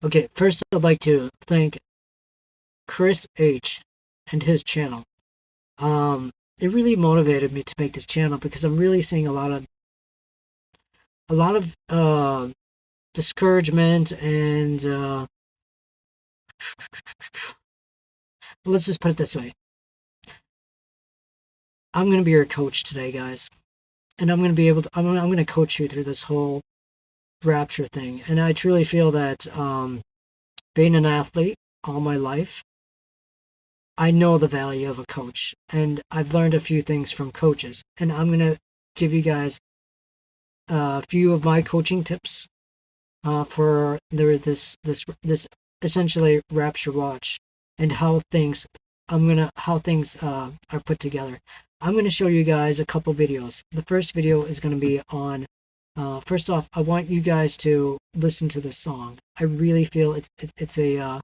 Okay, first I'd like to thank Chris H and his channel. Um, it really motivated me to make this channel because I'm really seeing a lot of discouragement and let's just put it this way. I'm gonna be your coach today, guys, and I'm gonna be able to. I'm gonna coach you through this whole Rapture thing, and I truly feel that being an athlete all my life, I know the value of a coach, and I've learned a few things from coaches, and I'm gonna give you guys a few of my coaching tips for this essentially Rapture Watch and how things are put together. I'm gonna show you guys a couple videos. The first video is gonna be on. First off, I want you guys to listen to this song. I really feel it's a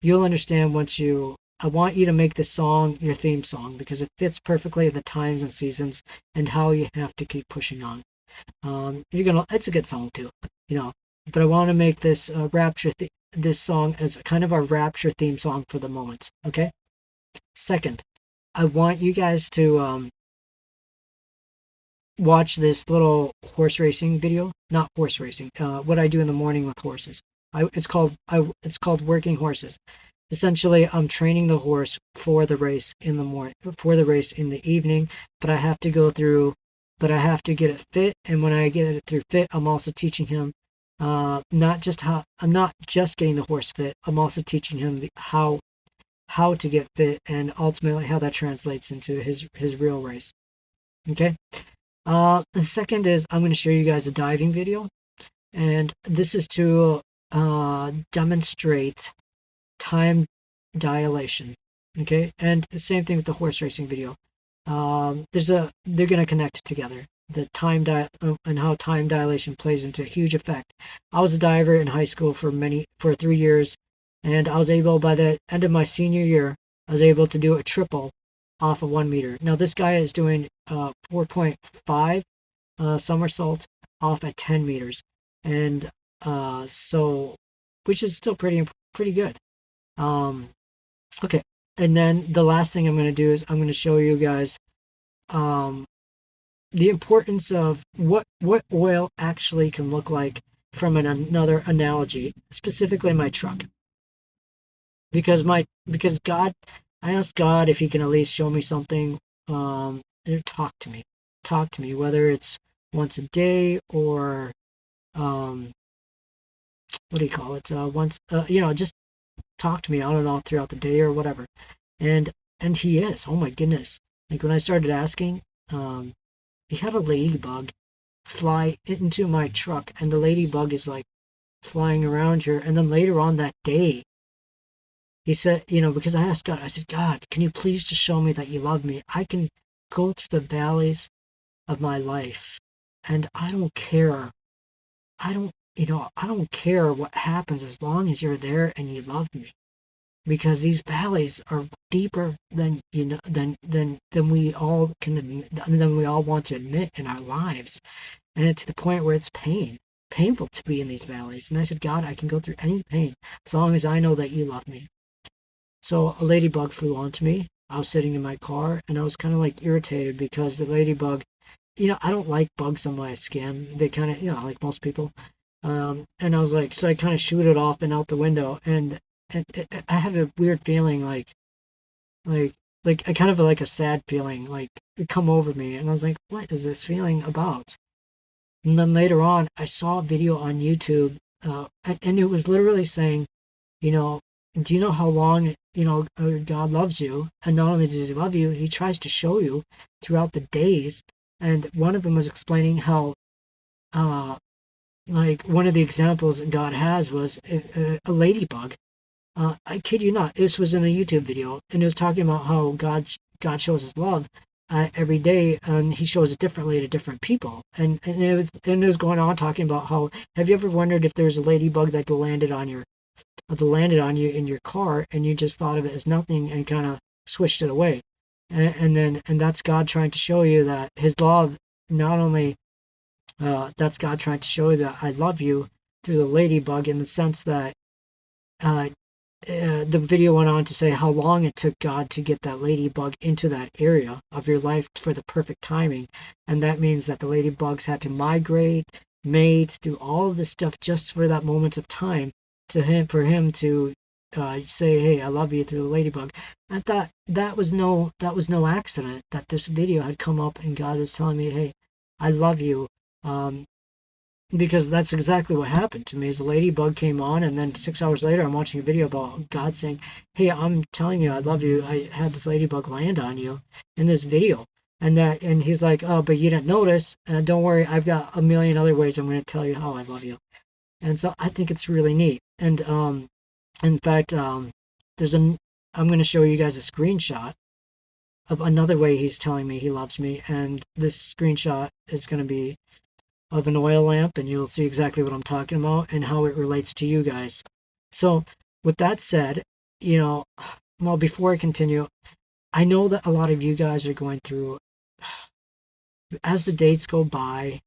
you'll understand once you. I want you to make this song your theme song because it fits perfectly the times and seasons and how you have to keep pushing on. It's a good song too, you know. But I want to make this this song as kind of a Rapture theme song for the moment. Okay. Second, I want you guys to watch this little horse racing video. Not horse racing. What I do in the morning with horses. It's called working horses. Essentially, I'm training the horse for the race in the morning, for the race in the evening, but I have to go through, but I have to get it fit. And when I get it through fit, I'm also teaching him I'm not just getting the horse fit. I'm also teaching him how to get fit and ultimately how that translates into his real race. Okay. The second is I'm going to show you guys a diving video, and this is to demonstrate time dilation. Okay, and the same thing with the horse racing video. They're going to connect together. The and how time dilation plays into a huge effect. I was a diver in high school for 3 years, and I was able by the end of my senior year, I was able to do a triple off of 1 meter. Now this guy is doing 4.5 somersault off at 10 meters, and so which is still pretty good. Um, okay, and then the last thing I'm going to do is I'm going to show you guys um, the importance of what oil actually can look like from another analogy, specifically my truck. Because God, I asked God if He can at least show me something, talk to me, whether it's once a day or um, what do you call it? Once, just talk to me on and off throughout the day or whatever. And and He is. Oh my goodness! Like when I started asking, um, He had a ladybug fly into my truck, and the ladybug is like flying around here. And then later on that day, he said, because I asked God, I said, God, can you please just show me that you love me? I can go through the valleys of my life, and I don't care. I don't care what happens as long as you're there and you love me. Because these valleys are deeper than than we all than we all want to admit in our lives, and to the point where it's painful to be in these valleys. And I said, God, I can go through any pain as long as I know that you love me. So a ladybug flew onto me. I was sitting in my car, and I was kind of like irritated because the ladybug, I don't like bugs on my skin. They kind of, like most people. And I was like, so I kind of shoot it off and out the window, and I had a weird feeling like, like I kind of like a sad feeling, like it come over me, and I was like, what is this feeling about? And then later on, I saw a video on YouTube, and it was literally saying, you know, do you know how long, God loves you? And not only does He love you, He tries to show you throughout the days. And one of them was explaining how, uh, like one of the examples that God has was a ladybug. I kid you not, this was in a YouTube video, and it was talking about how God shows His love every day, and He shows it differently to different people. And it was going on talking about how, have you ever wondered if there's a ladybug that landed on you in your car, and you just thought of it as nothing and kind of switched it away? And that's God trying to show you that His love, not only that's God trying to show you that I love you, through the ladybug in the sense that uh, the video went on to say how long it took God to get that ladybug into that area of your life for the perfect timing. And that means that the ladybugs had to migrate, mate, do all of this stuff just for that moment of time for him to say, "Hey, I love you" through the ladybug. I thought that was no accident that this video had come up and God was telling me, "Hey, I love you." Um, because that's exactly what happened to me. Is the ladybug came on, and then 6 hours later, I'm watching a video about God saying, "Hey, I'm telling you, I love you. I had this ladybug land on you in this video." And he's like, "Oh, but you didn't notice. Don't worry, I've got a million other ways I'm going to tell you how I love you." And so I think it's really neat. And in fact, there's an I'm going to show you guys a screenshot of another way he's telling me he loves me, and this screenshot is going to be of an oil lamp, and you'll see exactly what I'm talking about and how it relates to you guys. So, with that said, you know, well, before I continue, I know that a lot of you guys are going through, as the dates go by,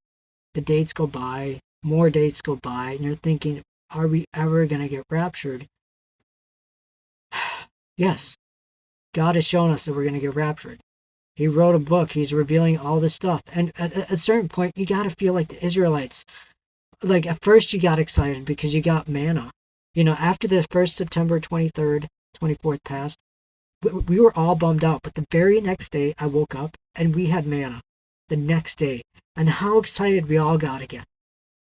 more dates go by, and you're thinking, are we ever going to get raptured? Yes, God has shown us that we're going to get raptured. He wrote a book. He's revealing all this stuff. And at a certain point, you got to feel like the Israelites. Like at first you got excited because you got manna. After the first September 23rd, 24th passed, we were all bummed out. But the very next day I woke up and we had manna the next day. And how excited we all got again,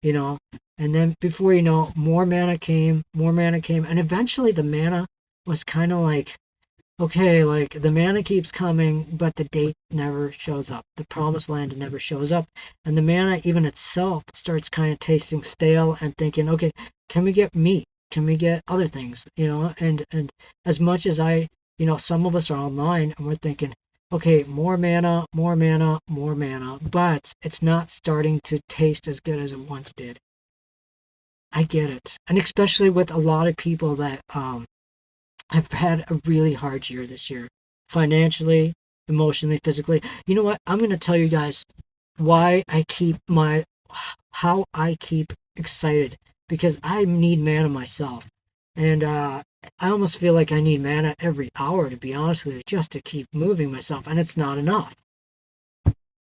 you know. And then before you know, more manna came. And eventually the manna was kind of like, okay, like the manna keeps coming, but the date never shows up. The promised land never shows up. And the manna, even itself, starts kind of tasting stale and thinking, okay, can we get meat? Can we get other things? And as much as some of us are online and we're thinking, okay, more manna, more manna, more manna, but it's not starting to taste as good as it once did. I get it. And especially with a lot of people that I've had a really hard year this year, financially, emotionally, physically. You know what? I'm going to tell you guys how I keep excited, because I need manna myself. And I almost feel like I need manna every hour, to be honest with you, just to keep moving myself. And it's not enough.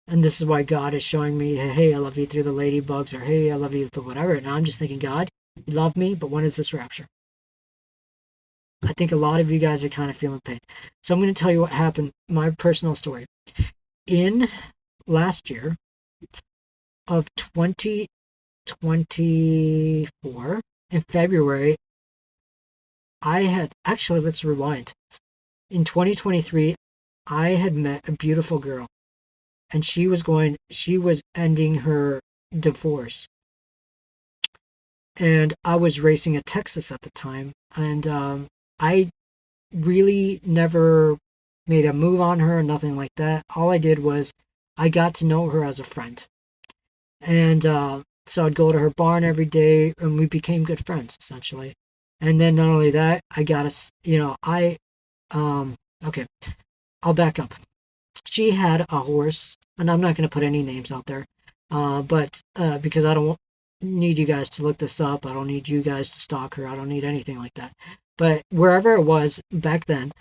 And this is why God is showing me, hey, I love you through the ladybugs, or hey, I love you through whatever. And I'm just thinking, God, you love me, but when is this rapture? I think a lot of you guys are kind of feeling pain. So I'm going to tell you what happened, my personal story. In last year of 2024, in February, let's rewind. In 2023, I had met a beautiful girl, and she was ending her divorce. And I was racing at Texas at the time, and I really never made a move on her, nothing like that. All I did was I got to know her as a friend. And so I'd go to her barn every day, and we became good friends, essentially. And then not only that, I got okay, I'll back up. She had a horse, and I'm not going to put any names out there, but because I don't need you guys to look this up. I don't need you guys to stalk her. I don't need anything like that. But wherever it was back then,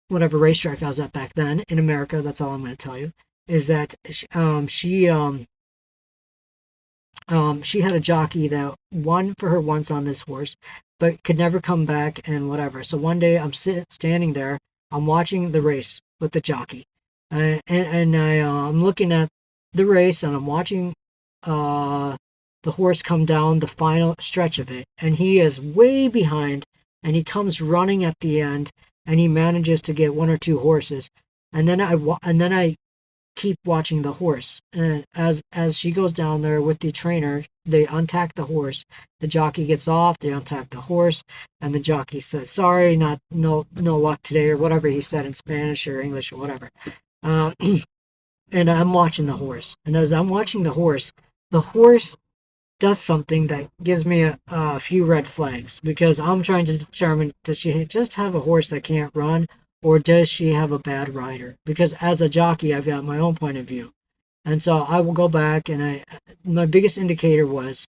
whatever racetrack I was at back then in America, that's all I'm going to tell you, is that she had a jockey that won for her once on this horse, but could never come back and whatever. So one day I'm standing there, I'm watching the race with the jockey, I'm looking at the race, and I'm watching the horse come down the final stretch of it, and he is way behind, and he comes running at the end, and he manages to get one or two horses, and then I keep watching the horse, and as she goes down there with the trainer, they untack the horse. The jockey gets off, they untack the horse, and the jockey says, "Sorry, no luck today," or whatever he said in Spanish or English or whatever. And I'm watching the horse, and as I'm watching the horse does something that gives me a few red flags, because I'm trying to determine, does she just have a horse that can't run, or does she have a bad rider? Because as a jockey, I've got my own point of view. And so I will go back, and my biggest indicator was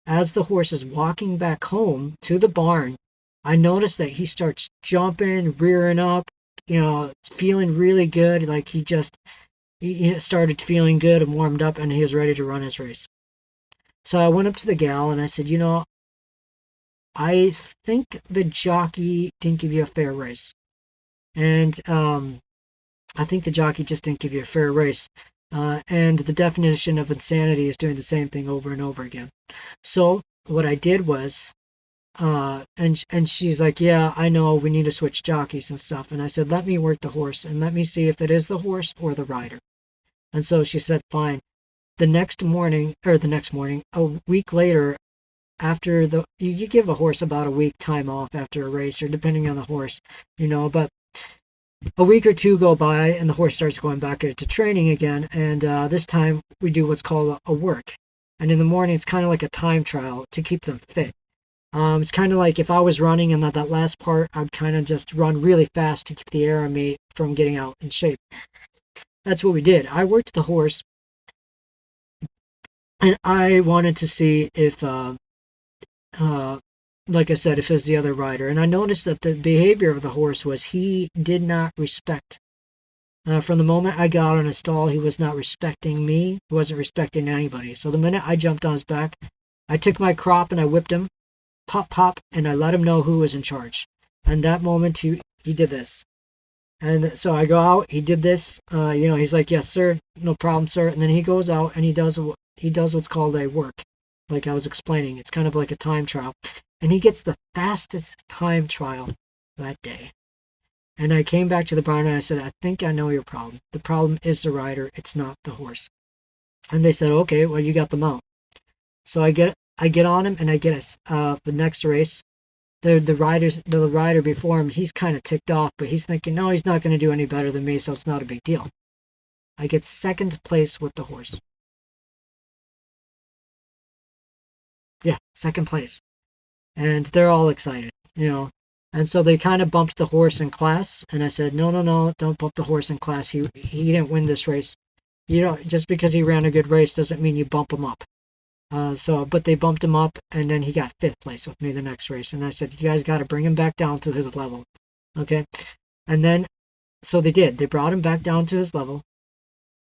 As the horse is walking back home to the barn, I notice that he starts jumping, rearing up, feeling really good. Like he started feeling good and warmed up, and he was ready to run his race. So I went up to the gal and I said, I think the jockey didn't give you a fair race. And I think the jockey just didn't give you a fair race. And the definition of insanity is doing the same thing over and over again. So what I did was, and she's like, yeah, I know, we need to switch jockeys and stuff. And I said, let me work the horse and let me see if it is the horse or the rider. And so she said, fine. The next morning, a week later, after you give a horse about a week time off after a race, or depending on the horse, but a week or two go by and the horse starts going back into training again. And this time we do what's called a work. And in the morning, it's kind of like a time trial to keep them fit. It's kind of like if I was running and that last part, I'd kind of just run really fast to keep the air on me from getting out in shape. That's what we did. I worked the horse, and I wanted to see if, like I said, if it was the other rider. And I noticed that the behavior of the horse was he did not respect. From the moment I got on his stall, he was not respecting me. He wasn't respecting anybody. So the minute I jumped on his back, I took my crop and I whipped him. Pop, pop, and I let him know who was in charge. And that moment, he did this. And so I go out, he did this, he's like, yes, sir, no problem, sir. And then he goes out and he does what's called a work, like I was explaining. It's kind of like a time trial. And he gets the fastest time trial that day. And I came back to the barn and I said, I think I know your problem. The problem is the rider, it's not the horse. And they said, okay, well, you got the mount. So I get on him and I get the next race. The rider before him, he's kind of ticked off, but he's thinking, no, he's not going to do any better than me, so it's not a big deal. I get second place with the horse. Yeah, second place. And they're all excited, And so they kind of bumped the horse in class, and I said, no, don't bump the horse in class. He didn't win this race. Just because he ran a good race doesn't mean you bump him up. But they bumped him up, and then he got fifth place with me the next race. And I said, you guys got to bring him back down to his level. Okay. And then, so they did. They brought him back down to his level,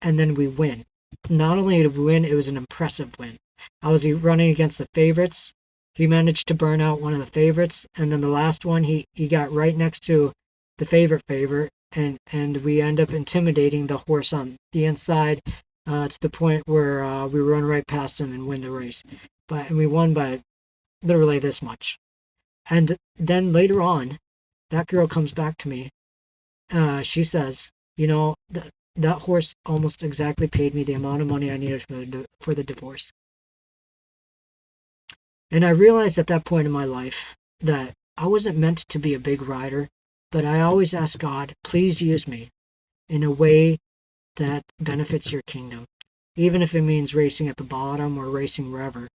and then we win. Not only did we win, it was an impressive win. I was running against the favorites. He managed to burn out one of the favorites, and then the last one, he got right next to the favorite, and we end up intimidating the horse on the inside. To the point where we run right past him and win the race. And we won by literally this much. And then later on, that girl comes back to me. She says, that horse almost exactly paid me the amount of money I needed for the divorce. And I realized at that point in my life that I wasn't meant to be a big rider, but I always ask God, please use me in a way that benefits your kingdom, even if it means racing at the bottom or racing wherever.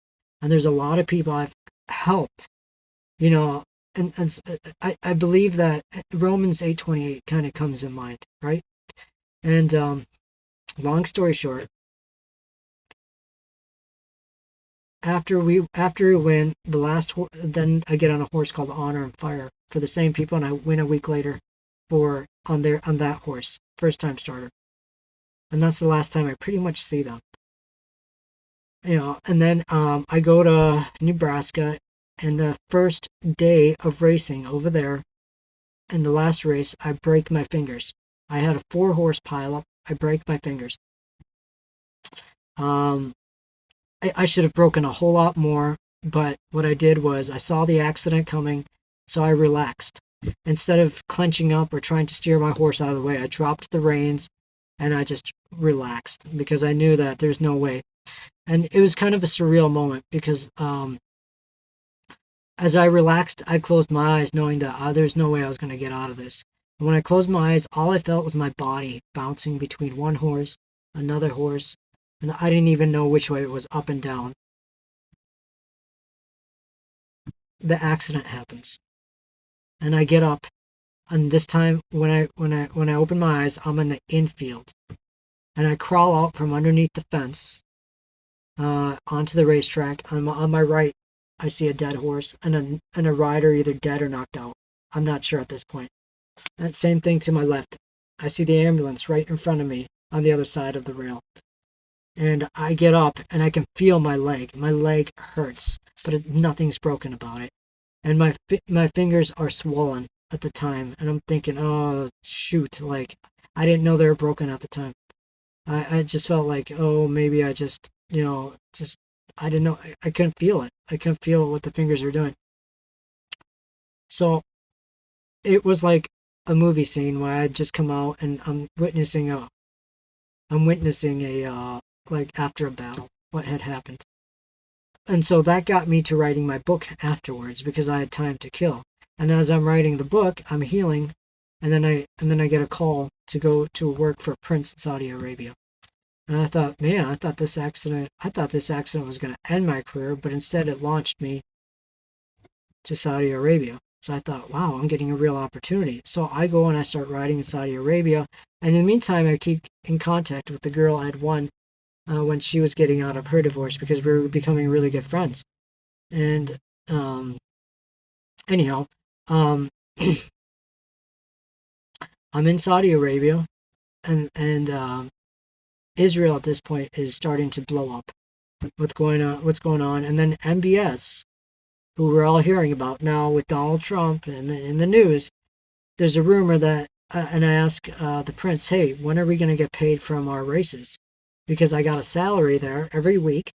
And there's a lot of people I've helped, and I believe that Romans 8:28 kind of comes in mind, right? And long story short, after we win the last, then I get on a horse called Honor and Fire for the same people, and I win a week later on that horse, first time starter. And that's the last time I pretty much see them. And then I go to Nebraska, and the first day of racing over there, in the last race, I break my fingers. I had a 4-horse pileup. I break my fingers. I should have broken a whole lot more, but what I did was I saw the accident coming, so I relaxed. Instead of clenching up or trying to steer my horse out of the way, I dropped the reins and I just relaxed because I knew that there's no way. And it was kind of a surreal moment because as I relaxed, I closed my eyes knowing that there's no way I was going to get out of this. And when I closed my eyes, all I felt was my body bouncing between one horse, another horse, and I didn't even know which way it was, up and down. The accident happens. And I get up, and this time when I open my eyes, I'm in the infield. And I crawl out from underneath the fence. onto the racetrack. On my right, I see a dead horse and a rider either dead or knocked out. I'm not sure at this point. And same thing to my left. I see the ambulance right in front of me on the other side of the rail. And I get up and I can feel my leg. My leg hurts, but nothing's broken about it. And my fingers are swollen at the time. And I'm thinking, oh, shoot. Like, I didn't know they were broken at the time. I just felt like, oh, maybe I just, I didn't know. I couldn't feel it. I couldn't feel what the fingers were doing. So it was like a movie scene where I had just come out and I'm witnessing a, like after a battle, what had happened. And so that got me to writing my book afterwards because I had time to kill. And as I'm writing the book, I'm healing, and then I get a call to go to work for Prince in Saudi Arabia. And I thought, man, I thought this accident was going to end my career, but instead it launched me to Saudi Arabia. So I thought, wow, I'm getting a real opportunity. So I go and I start riding in Saudi Arabia. And in the meantime, I keep in contact with the girl I'd won when she was getting out of her divorce because we were becoming really good friends. And anyhow, um, I'm in Saudi Arabia, and Israel at this point is starting to blow up. What's going on? And then MBS, who we're all hearing about now with Donald Trump and in the news, there's a rumor that, and I asked the prince, hey, when are we going to get paid from our races? Because I got a salary there every week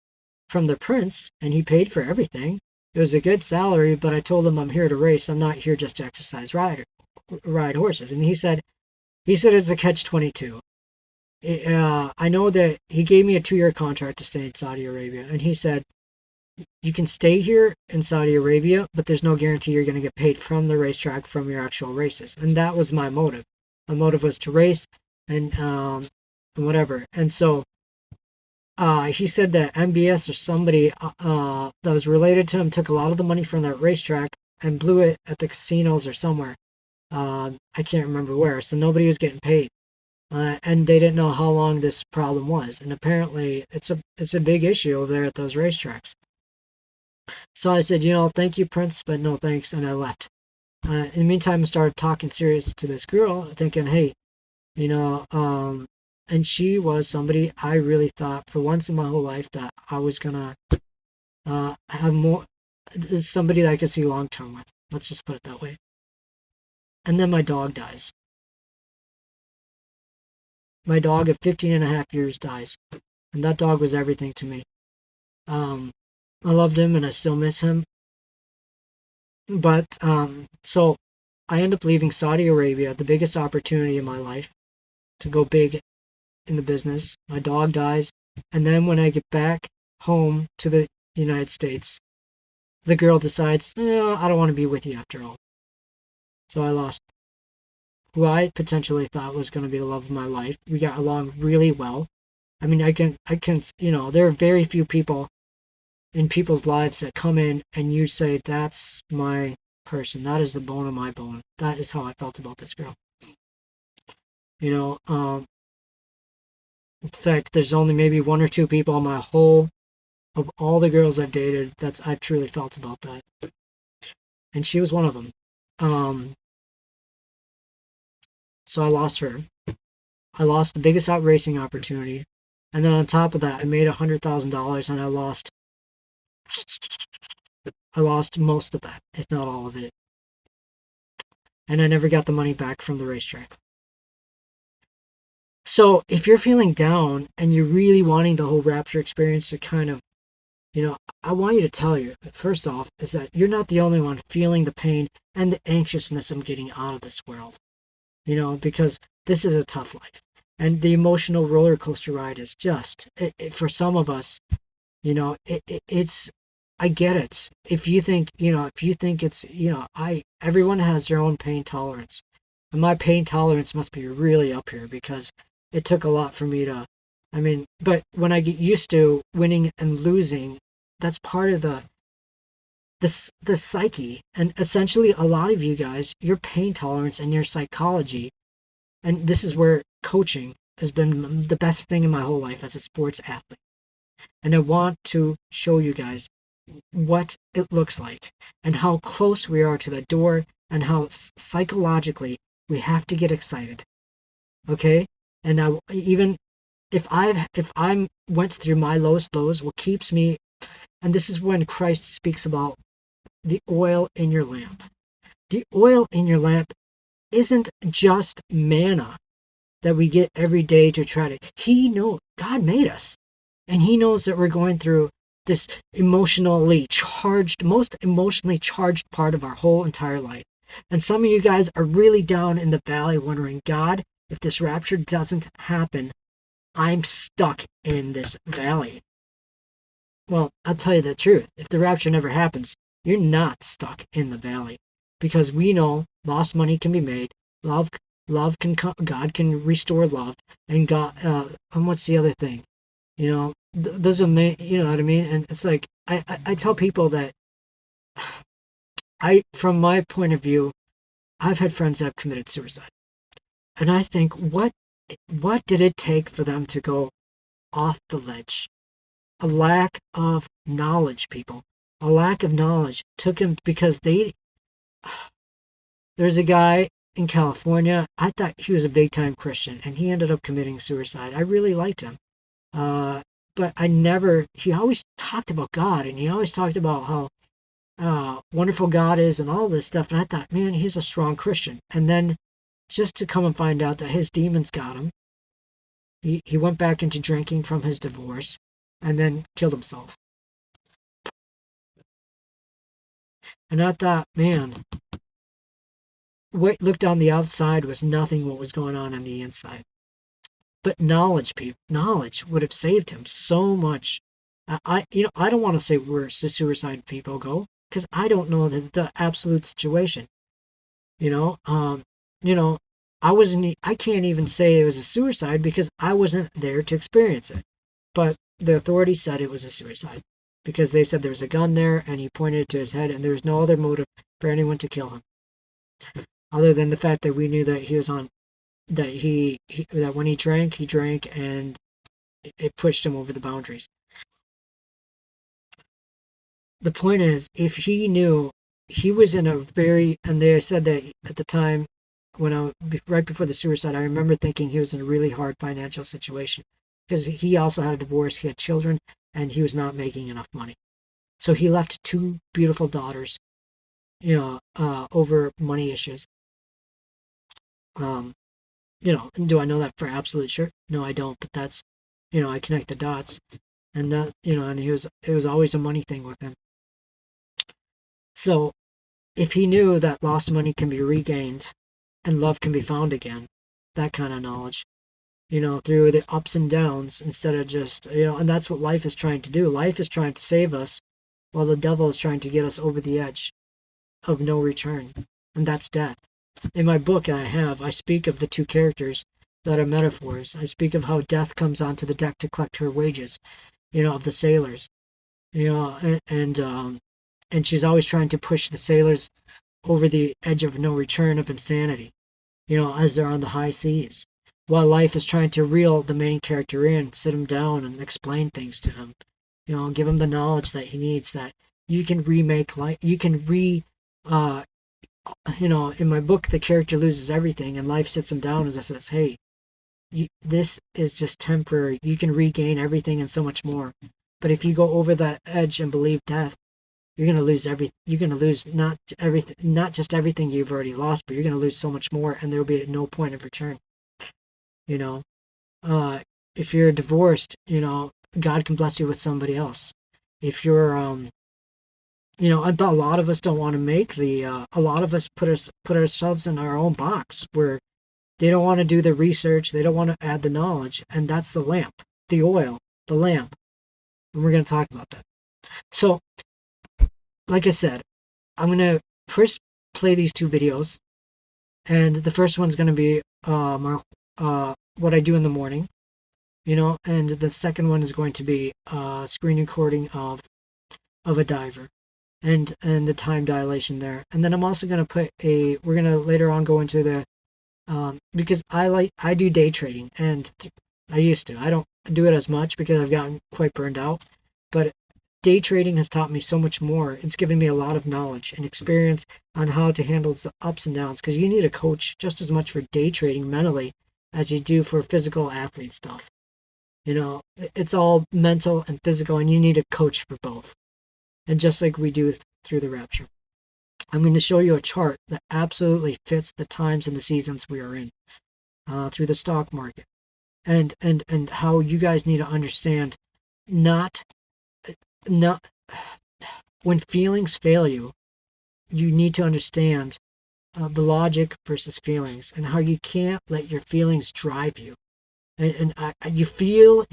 from the prince, and he paid for everything. It was a good salary, but I told him I'm here to race. I'm not here just to ride horses. And he said it's a catch-22. I know that he gave me a 2-year contract to stay in Saudi Arabia, and he said, you can stay here in Saudi Arabia, but there's no guarantee you're going to get paid from the racetrack from your actual races. And that was my motive. My motive was to race and whatever. And so he said that MBS or somebody that was related to him took a lot of the money from that racetrack and blew it at the casinos or somewhere. I can't remember where. So nobody was getting paid. And they didn't know how long this problem was. And apparently it's a big issue over there at those racetracks. So I said, thank you, Prince, but no thanks, and I left. In the meantime, I started talking serious to this girl, thinking, hey, and she was somebody I really thought for once in my whole life that I was gonna have more, somebody that I could see long term with. Let's just put it that way. And then my dog dies. My dog at 15 and a half years dies. And that dog was everything to me. I loved him and I still miss him. But so I end up leaving Saudi Arabia, the biggest opportunity in my life to go big in the business. My dog dies. And then when I get back home to the United States, the girl decides, I don't want to be with you after all. So I lost who I potentially thought was going to be the love of my life. We got along really well. I mean, I can, there are very few people in people's lives that come in and you say, that's my person. That is the bone of my bone. That is how I felt about this girl. In fact, there's only maybe 1 or 2 people of all the girls I've dated I've truly felt about that. And she was one of them. So I lost her. I lost the biggest out racing opportunity. And then on top of that, I made $100,000 and I lost most of that, if not all of it. And I never got the money back from the racetrack. So if you're feeling down and you're really wanting the whole Rapture experience to kind of, I want you to tell you, first off, is that you're not the only one feeling the pain and the anxiousness of getting out of this world. Because this is a tough life. And the emotional roller coaster ride is just, for some of us, it's, I get it. If you think it's, everyone has their own pain tolerance. And my pain tolerance must be really up here because it took a lot for me to, but when I get used to winning and losing, that's part of the psyche. And essentially a lot of you guys, your pain tolerance and your psychology, and this is where coaching has been the best thing in my whole life as a sports athlete. And I want to show you guys what it looks like and how close we are to the door and how psychologically we have to get excited. Okay? And now even if I'm went through my lowest lows, what keeps me, and this is when Christ speaks about the oil in your lamp. The oil in your lamp isn't just manna that we get every day to try to. God made us, and He knows that we're going through this most emotionally charged part of our whole entire life. And some of you guys are really down in the valley wondering, God, if this rapture doesn't happen, I'm stuck in this valley. Well, I'll tell you the truth. If the rapture never happens, you're not stuck in the valley, because we know lost money can be made. Love can come. God can restore love, and and what's the other thing? Those are you know what I mean. And it's like I tell people that from my point of view, I've had friends that have committed suicide, and I think what did it take for them to go off the ledge? A lack of knowledge, people. A lack of knowledge took him, because there's a guy in California. I thought he was a big time Christian, and he ended up committing suicide. I really liked him. But he always talked about God, and he always talked about how wonderful God is and all this stuff. And I thought, man, he's a strong Christian. And then just to come and find out that his demons got him, he went back into drinking from his divorce and then killed himself. And I thought, man, what looked on the outside was nothing what was going on the inside. But knowledge would have saved him so much. I don't want to say where suicide people go, because I don't know the absolute situation. You know, I can't even say it was a suicide because I wasn't there to experience it. But the authorities said it was a suicide, because they said there was a gun there and he pointed it to his head, and there was no other motive for anyone to kill him, other than the fact that we knew that he was on, that when he drank, and it pushed him over the boundaries. The point is, if he knew, he was in a very, and they said that at the time, right before the suicide, I remember thinking he was in a really hard financial situation, because he also had a divorce, he had children, and he was not making enough money. So he left 2 beautiful daughters, over money issues. Do I know that for absolute sure? No, I don't, but that's, I connect the dots, and that, and it was always a money thing with him. So if he knew that lost money can be regained and love can be found again, that kind of knowledge, through the ups and downs, instead of just, and that's what life is trying to do. Life is trying to save us, while the devil is trying to get us over the edge of no return, and that's death. In my book I speak of the 2 characters that are metaphors. I speak of how death comes onto the deck to collect her wages, of the sailors, and she's always trying to push the sailors over the edge of no return of insanity, as they're on the high seas, while life is trying to reel the main character in, sit him down and explain things to him, give him the knowledge that he needs, that you can remake life, you can in my book, the character loses everything and life sits him down and says, hey, this is just temporary. You can regain everything and so much more. But if you go over that edge and believe death, you're going to lose everything. You're going to lose not just everything you've already lost, but you're going to lose so much more, and there will be no point of return. If you're divorced, God can bless you with somebody else. If you're a lot of us don't want to make a lot of us put ourselves in our own box where they don't want to do the research, they don't want to add the knowledge, and that's the lamp, the oil, the lamp. And we're going to talk about that. So, like I said, I'm going to first play these 2 videos, and the first one's going to be what I do in the morning, and the second one is going to be a screen recording of a diver. And the time dilation there. And then I'm also going to we're going to later on go into the, because I do day trading, and I used to. do it as much because I've gotten quite burned out. But day trading has taught me so much more. It's given me a lot of knowledge and experience on how to handle the ups and downs, because you need a coach just as much for day trading mentally as you do for physical athlete stuff. It's all mental and physical, and you need a coach for both. And just like we do through the Rapture. I'm going to show you a chart that absolutely fits the times and the seasons we are in through the stock market. And how you guys need to understand not when feelings fail you, you need to understand the logic versus feelings, and how you can't let your feelings drive you. You feel,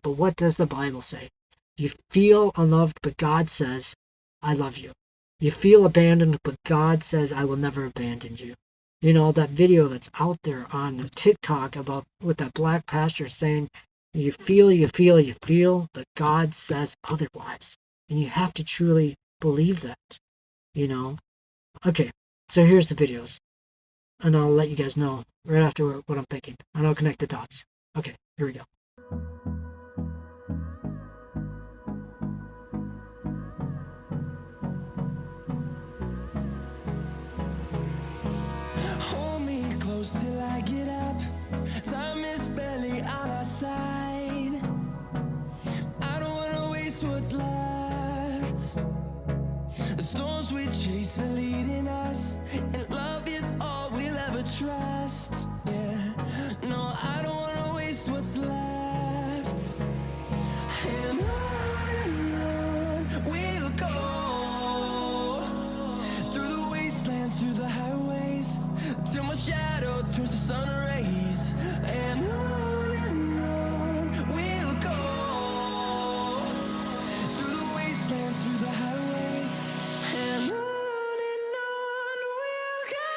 but what does the Bible say? You feel unloved, but God says, I love you. You feel abandoned, but God says, I will never abandon you. That video that's out there on TikTok about with that black pastor saying, you feel, but God says otherwise. And you have to truly believe that. Okay, so here's the videos. And I'll let you guys know right after what I'm thinking. And I'll connect the dots. Okay, here we go. Hold me close till I get up. Time is barely on our side. I don't wanna waste what's left. The storms we chase are leading us, and love is all we'll ever trust. Yeah, no, I don't wanna waste what's left. And on we'll go, through the wastelands, through the highways, till my shadow turns to sun rays. And on we'll go, through the wastelands, through the highways, and on we'll go.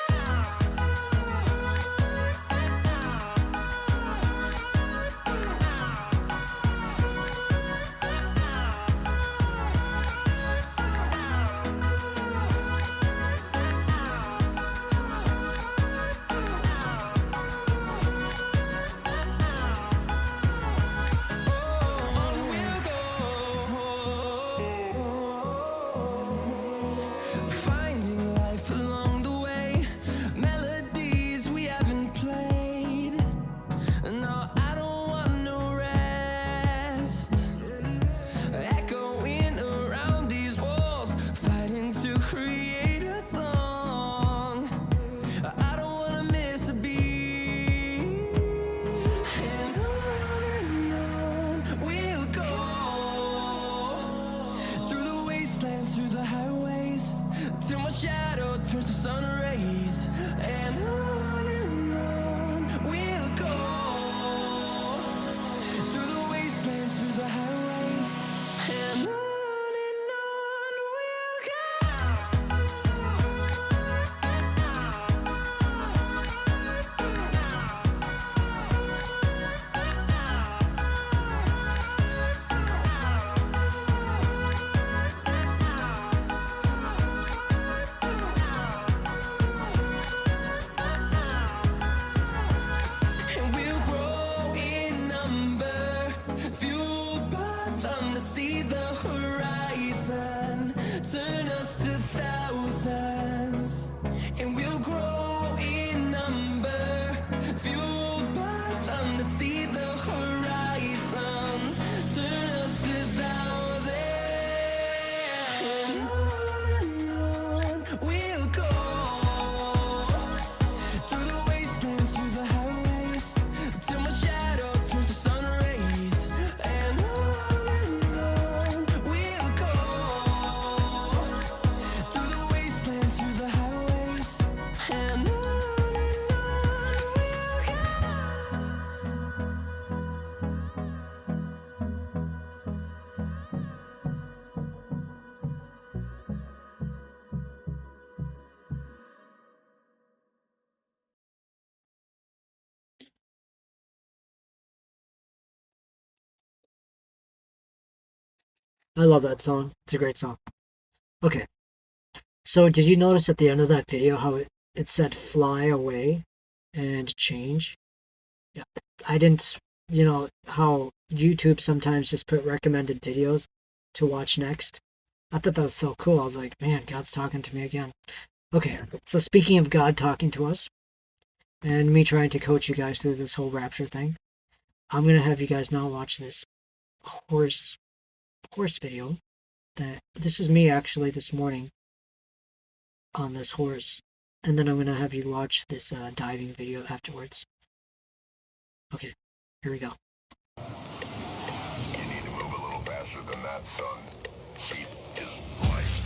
Finding life along the way, melodies we haven't played. No, I don't want no rest. Echoing around these walls, fighting to create a song. I don't wanna miss a beat. And on we'll go, through the wastelands, through the highways, till my shadow turns to sun rays. And on we'll go, through the wastelands, through the highways, and on we'll go. And we'll grow in number, fueled by them to see the horizon, turn us to thousands. And we'll grow in number, fueled by them to see the horizon, turn us to thousands. And on we'll go, through the wastelands, through the highways, till my shadow turns to sun rays. And on we'll go, through the wastelands, through the highways, and on we'll go. I love that song. It's a great song. Okay, so did you notice at the end of that video how it said fly away and change? Yeah, I didn't you know, how YouTube sometimes just put recommended videos to watch next. I thought that was so cool. I was like, man, God's talking to me again. Okay, so speaking of God talking to us and me trying to coach you guys through this whole rapture thing, I'm gonna have you guys now watch this horse horse video. That this was me actually this morning on this horse, and then I'm gonna have you watch this diving video afterwards. Okay, here we go. You need to move a little faster than that, son. Speed is life.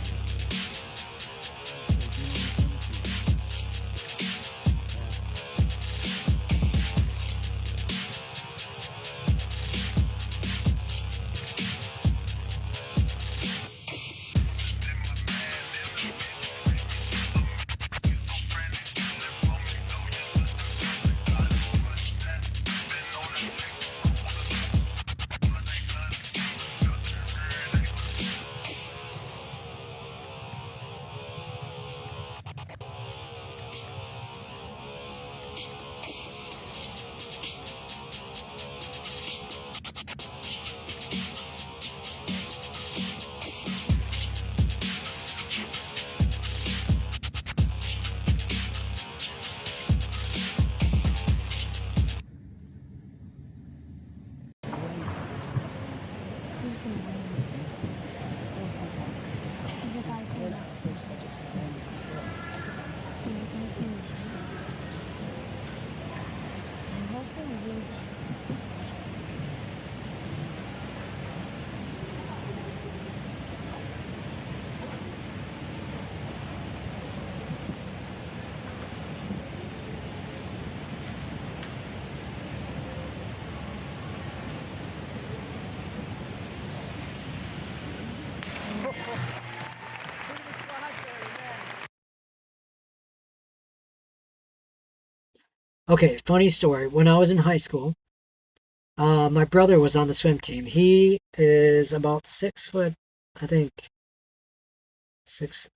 Okay, funny story. When I was in high school, my brother was on the swim team. He is about 6 foot, I think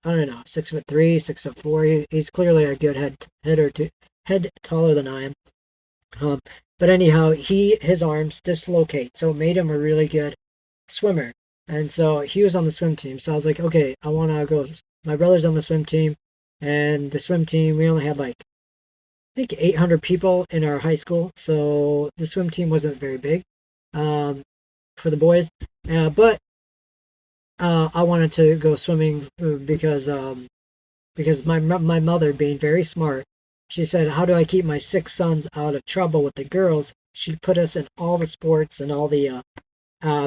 I don't know, 6'3", 6'4". He's clearly a good head taller than I am. Um, but anyhow, his arms dislocate, so it made him a really good swimmer. And so he was on the swim team. So I was like, okay, I want to go. My brother's on the swim team, and the swim team we only had like I think 800 people in our high school, so the swim team wasn't very big um, for the boys. But I wanted to go swimming because my mother, being very smart, she said, "How do I keep my 6 sons out of trouble with the girls?" She put us in all the sports and all the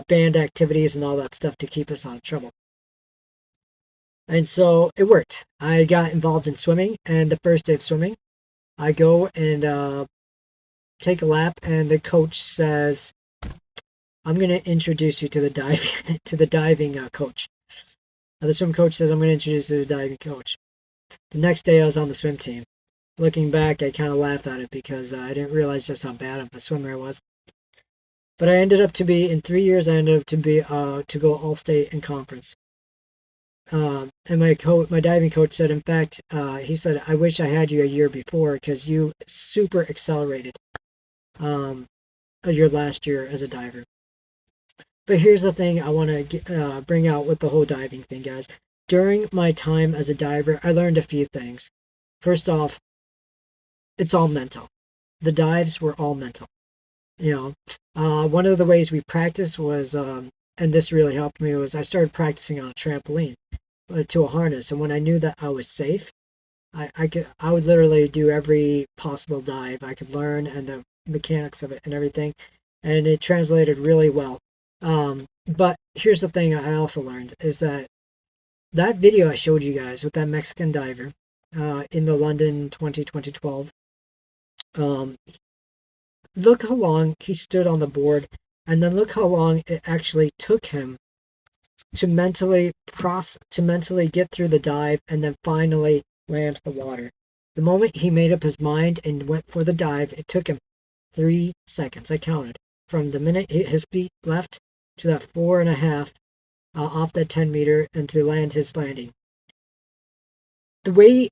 band activities and all that stuff to keep us out of trouble. And so it worked. I got involved in swimming, and the first day of swimming, I go and take a lap, and the coach says, "I'm going to introduce you to the diving coach." The swim coach says, "I'm going to introduce you to the diving coach." The next day, I was on the swim team. Looking back, I kind of laugh at it because I didn't realize just how bad of a swimmer I was. But I ended up to be in 3 years. I ended up to go all state and conference. And my diving coach said, in fact, he said, "I wish I had you a year before because you super accelerated um, your last year as a diver." But here's the thing I want to bring out with the whole diving thing, guys. During my time as a diver, I learned a few things. First off, it's all mental. The dives were all mental. You one of the ways we practiced was, and this really helped me, was I started practicing on a trampoline to a harness, and when I knew that I was safe, I would literally do every possible dive I could learn and the mechanics of it and everything, and it translated really well. But here's the thing I also learned is that video I showed you guys with that Mexican diver in the London 2012. Look how long he stood on the board, and then look how long it actually took him to mentally get through the dive and then finally land the water. The moment he made up his mind and went for the dive, it took him 3 seconds. I counted from the minute his feet left to that 4.5 off that 10 meter and to land his landing. The way,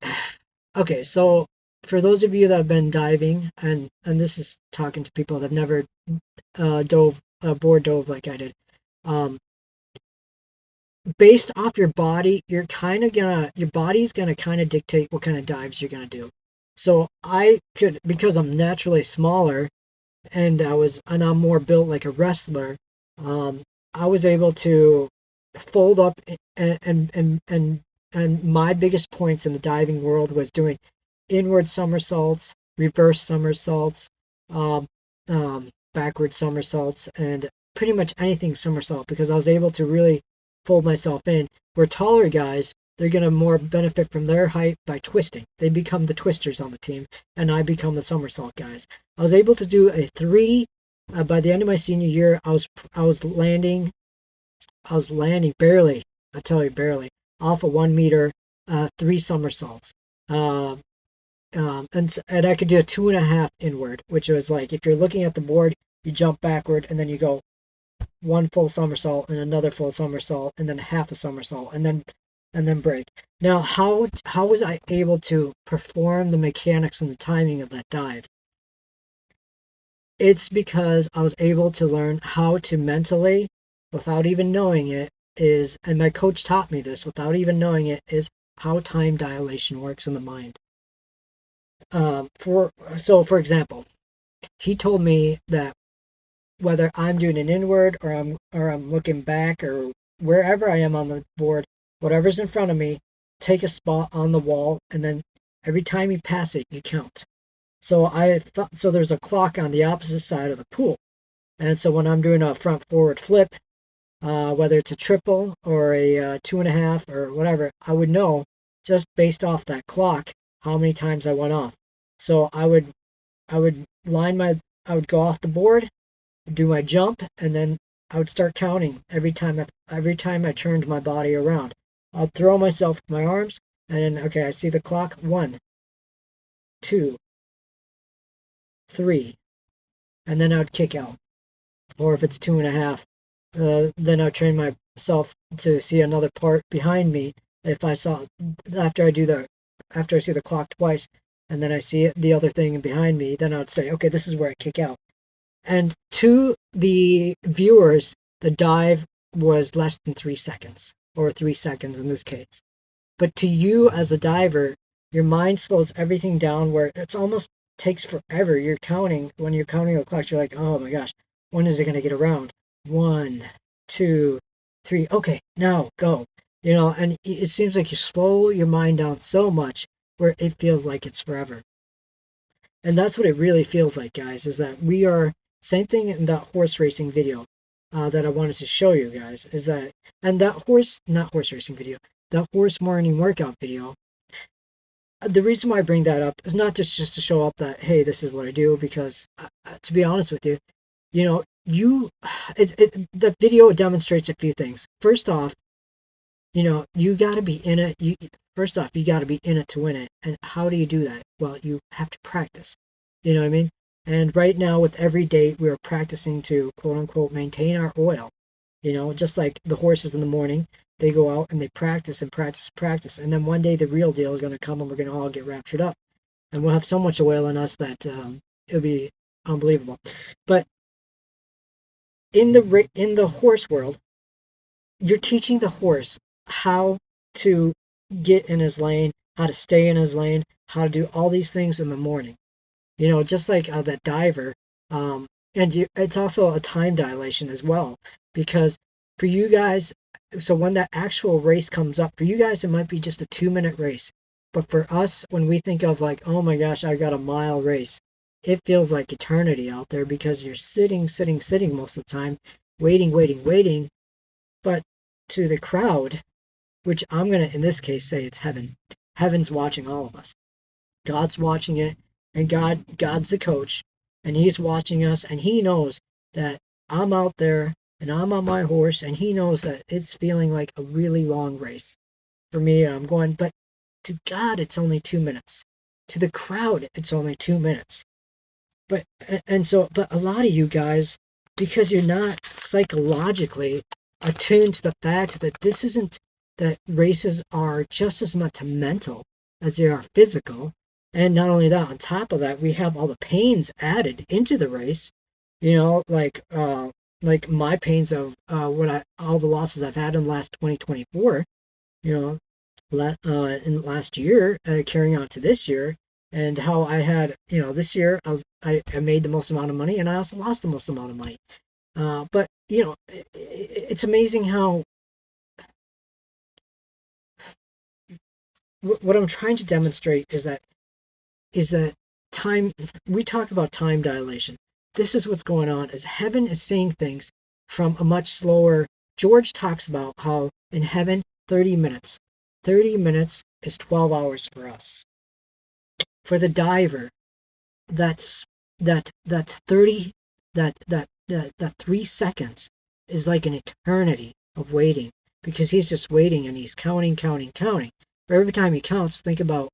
okay, so for those of you that have been diving, and this is talking to people that have never dove board dove like I did, um, based off your body, your body's gonna kind of dictate what kind of dives you're gonna do. So I could, because I'm naturally smaller, and I'm more built like a wrestler. Um, I was able to fold up and my biggest points in the diving world was doing inward somersaults, reverse somersaults, um, backward somersaults, and pretty much anything somersault because I was able to really fold myself in. Where taller guys, they're going to more benefit from their height by twisting. They become the twisters on the team, and I become the somersault guys. I was able to do a three. By the end of my senior year, I was landing. I was landing barely. I tell you, barely off a 1 meter, three somersaults. Uh, and I could do a 2.5 inward, which was like if you're looking at the board, you jump backward and then you go one full somersault and another full somersault and then half a somersault and then break. Now, how was I able to perform the mechanics and the timing of that dive? It's because I was able to learn how to mentally, without even knowing it, and my coach taught me this without even knowing it, is how time dilation works in the mind. For example, he told me that whether I'm doing an inward or I'm looking back or wherever I am on the board, whatever's in front of me, take a spot on the wall, and then every time you pass it, you count. So there's a clock on the opposite side of the pool, and so when I'm doing a front forward flip, whether it's a triple or a 2.5 or whatever, I would know just based off that clock how many times I went off. So I would I would go off the board, do my jump, and then I would start counting every time I turned my body around. I'd throw myself with my arms, and then okay, I see the clock. 1, 2, 3, and then I'd kick out. Or if it's 2.5, then I'd train myself to see another part behind me. If I saw after I do the after I see the clock twice, and then I see the other thing behind me, then I'd say, okay, this is where I kick out. And to the viewers, the dive was less than 3 seconds, or 3 seconds in this case. But to you as a diver, your mind slows everything down where it's almost takes forever. When you're counting the clock, you're like, oh my gosh, when is it going to get around? 1, 2, 3. Okay, now go. And it seems like you slow your mind down so much where it feels like it's forever. And that's what it really feels like, guys, is that we are, same thing in that horse racing video that I wanted to show you guys, is that, and that not horse racing video, that horse morning workout video, the reason why I bring that up is not just to show up that, hey, this is what I do, because to be honest with you, the video demonstrates a few things. First off, you got to be in it. First off, you got to be in it to win it. And how do you do that? Well, you have to practice. You know what I mean? And right now, with every date, we are practicing to quote unquote maintain our oil. Just like the horses in the morning, they go out and they practice and practice and practice. And then one day the real deal is going to come and we're going to all get raptured up. And we'll have so much oil in us that it'll be unbelievable. But in the horse world, you're teaching the horse how to get in his lane, how to stay in his lane, how to do all these things in the morning. Just like that diver. It's also a time dilation as well, because for you guys, so when that actual race comes up, for you guys, it might be just a 2-minute race. But for us, when we think of like, oh my gosh, I got a mile race, it feels like eternity out there because you're sitting most of the time, waiting. But to the crowd, which I'm going to, in this case, say it's heaven. Heaven's watching all of us. God's watching it, and God's the coach, and he's watching us, and he knows that I'm out there, and I'm on my horse, and he knows that it's feeling like a really long race. For me, I'm going, but to God, it's only 2 minutes. To the crowd, it's only 2 minutes. But a lot of you guys, because you're not psychologically attuned to the fact that races are just as much mental as they are physical, And not only that, on top of that, we have all the pains added into the race. You know, like my pains of what I all the losses I've had in the last 2024. You know, in last year, carrying on to this year, and how I had, this year I made the most amount of money, and I also lost the most amount of money. But it's amazing how what I'm trying to demonstrate is that time. We talk about time dilation. This is what's going on. Is heaven is seeing things from a much slower. George talks about how in heaven 30 minutes is 12 hours for us. For the diver, that's that 30 that 3 seconds is like an eternity of waiting, because he's just waiting and he's counting. For every time he counts, think about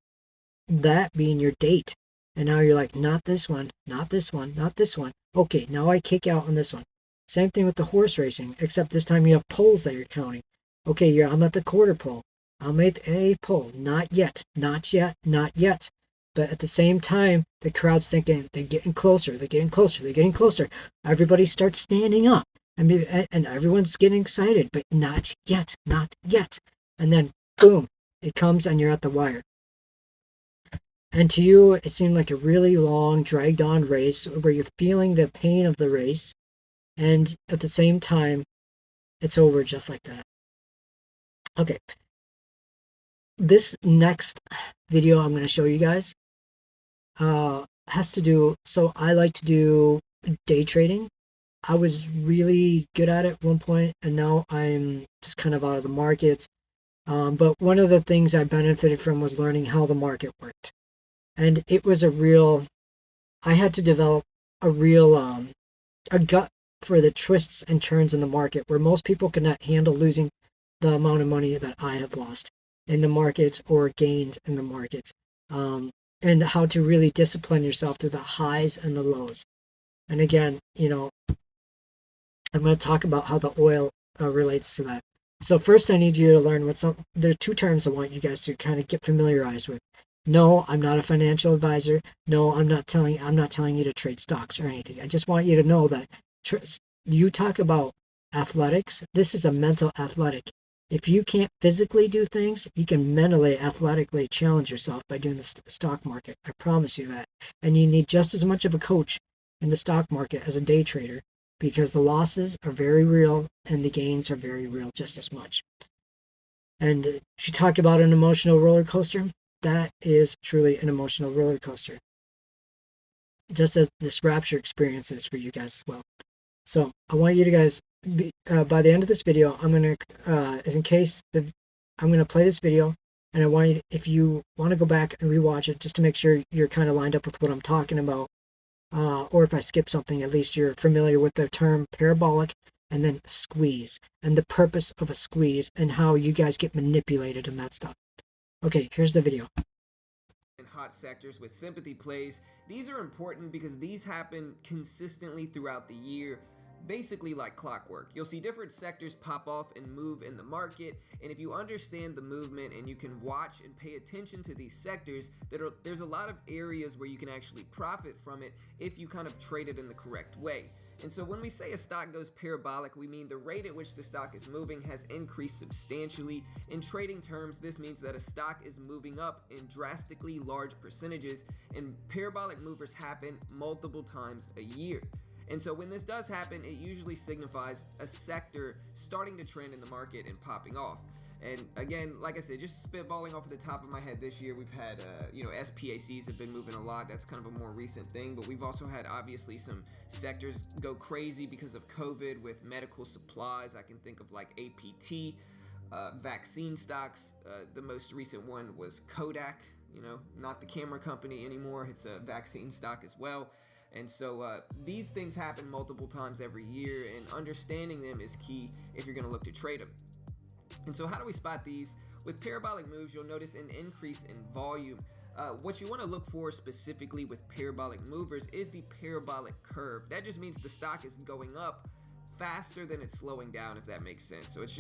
that being your date. And now you're like, not this one, not this one, not this one. Okay, now I kick out on this one. Same thing with the horse racing, except this time you have poles that you're counting. Okay, I'm at the quarter pole. I'm at a pole. Not yet, not yet, not yet. But at the same time, the crowd's thinking they're getting closer, they're getting closer, they're getting closer. Everybody starts standing up, and everyone's getting excited, but not yet, not yet. And then, boom, it comes and you're at the wire. And to you, it seemed like a really long, dragged on race where you're feeling the pain of the race, and at the same time, it's over just like that. Okay, this next video I'm going to show you guys has to do, so I like to do day trading. I was really good at it at one point, and now I'm just kind of out of the market. But one of the things I benefited from was learning how the market worked. And it was I had to develop a real, a gut for the twists and turns in the market where most people could not handle losing the amount of money that I have lost in the markets or gained in the markets. And how to really discipline yourself through the highs and the lows. And again, I'm going to talk about how the oil relates to that. So first, I need you to learn there are two terms I want you guys to kind of get familiarized with. No, I'm not a financial advisor. No, I'm not telling you to trade stocks or anything. I just want you to know that you talk about athletics. This is a mental athletic. If you can't physically do things, you can mentally, athletically challenge yourself by doing the stock market. I promise you that. And you need just as much of a coach in the stock market as a day trader, because the losses are very real and the gains are very real just as much. And she talked about an emotional roller coaster. That is truly an emotional roller coaster, just as this Rapture experience is for you guys as well. So I want you to guys, by the end of this video, I'm going to, I'm going to play this video, and I want you, if you want to go back and rewatch it, just to make sure you're kind of lined up with what I'm talking about, or if I skip something, at least you're familiar with the term parabolic and then squeeze, and the purpose of a squeeze, and how you guys get manipulated and that stuff. Okay, here's the video. In hot sectors with sympathy plays, these are important because these happen consistently throughout the year, basically like clockwork. You'll see different sectors pop off and move in the market, and if you understand the movement and you can watch and pay attention to these sectors, there's a lot of areas where you can actually profit from it if you kind of trade it in the correct way. And so when we say a stock goes parabolic, we mean the rate at which the stock is moving has increased substantially. In trading terms, this means that a stock is moving up in drastically large percentages, and parabolic movers happen multiple times a year. And so when this does happen, it usually signifies a sector starting to trend in the market and popping off. And again, like I said, just spitballing off the top of my head, this year we've had, SPACs have been moving a lot. That's kind of a more recent thing. But we've also had, obviously, some sectors go crazy because of COVID with medical supplies. I can think of like APT, vaccine stocks. The most recent one was Kodak, not the camera company anymore. It's a vaccine stock as well. And so these things happen multiple times every year, and understanding them is key if you're going to look to trade them. And so how do we spot these? With parabolic moves, you'll notice an increase in volume. What you want to look for specifically with parabolic movers is the parabolic curve. That just means the stock is going up faster than it's slowing down, if that makes sense. So it's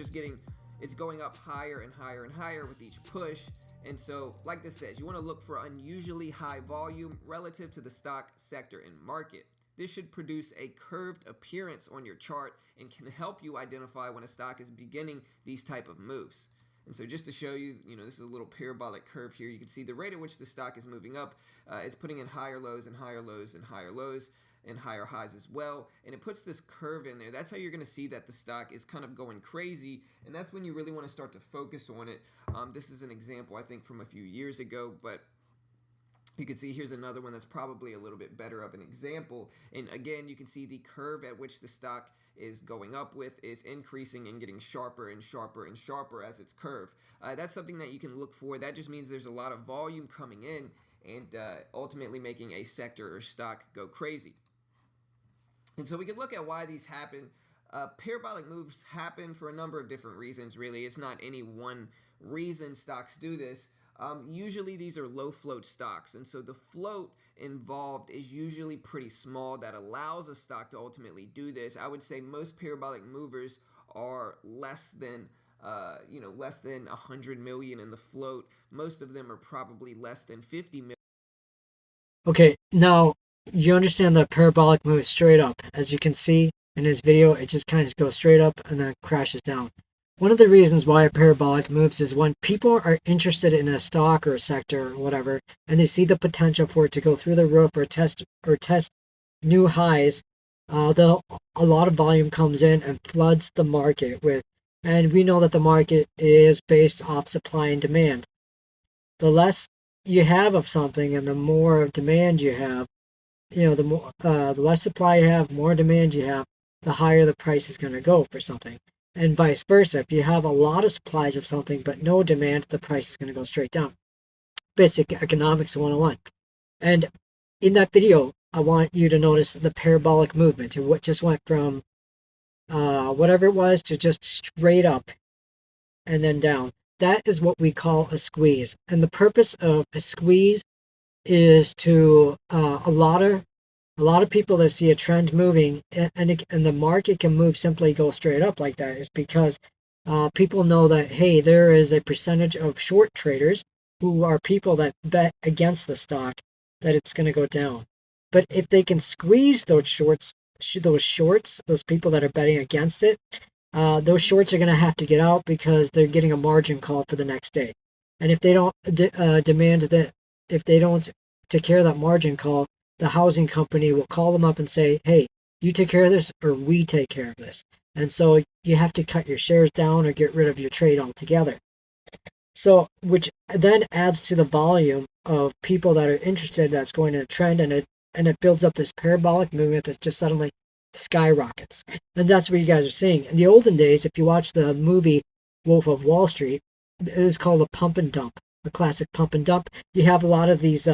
it's going up higher and higher and higher with each push. And so, like this says, you want to look for unusually high volume relative to the stock sector and market. This should produce a curved appearance on your chart and can help you identify when a stock is beginning these type of moves. And so just to show you, this is a little parabolic curve here. You can see the rate at which the stock is moving up. It's putting in higher lows and higher lows and higher lows and higher highs as well. And it puts this curve in there. That's how you're going to see that the stock is kind of going crazy. And that's when you really want to start to focus on it. This is an example, I think, from a few years ago, but you can see here's another one that's probably a little bit better of an example. And again, you can see the curve at which the stock is going up with is increasing and getting sharper and sharper and sharper as its curve. That's something that you can look for. That just means there's a lot of volume coming in and ultimately making a sector or stock go crazy. And so we could look at why these happen. Parabolic moves happen for a number of different reasons, really. It's not any one reason stocks do this. Usually these are low float stocks, and so the float involved is usually pretty small. That allows a stock to ultimately do this. I would say most parabolic movers are less than 100 million in the float. Most of them are probably less than 50 million. Okay, now you understand the parabolic moves straight up. As you can see in this video, it just kind of goes straight up and then crashes down. One of the reasons why a parabolic moves is when people are interested in a stock or a sector or whatever, and they see the potential for it to go through the roof or test new highs, a lot of volume comes in and floods the market with, and we know that the market is based off supply and demand. The less you have of something and the more demand you have, the less supply you have, more demand you have, the higher the price is going to go for something. And vice versa. If you have a lot of supplies of something but no demand, the price is going to go straight down. Basic economics 101. And in that video, I want you to notice the parabolic movement and what just went from whatever it was to just straight up and then down. That is what we call a squeeze. And the purpose of a squeeze is to a lot of people that see a trend moving and the market can move simply go straight up like that is because people know that, hey, there is a percentage of short traders who are people that bet against the stock that it's going to go down. But if they can squeeze those shorts, those people that are betting against it, those shorts are going to have to get out because they're getting a margin call for the next day. And if they don't if they don't take care of that margin call, the housing company will call them up and say, hey, you take care of this or we take care of this. And so you have to cut your shares down or get rid of your trade altogether. So, which then adds to the volume of people that are interested that's going to trend, and it builds up this parabolic movement that just suddenly skyrockets. And that's what you guys are seeing. In the olden days, if you watch the movie Wolf of Wall Street, it was called a pump and dump, a classic pump and dump. You have a lot of these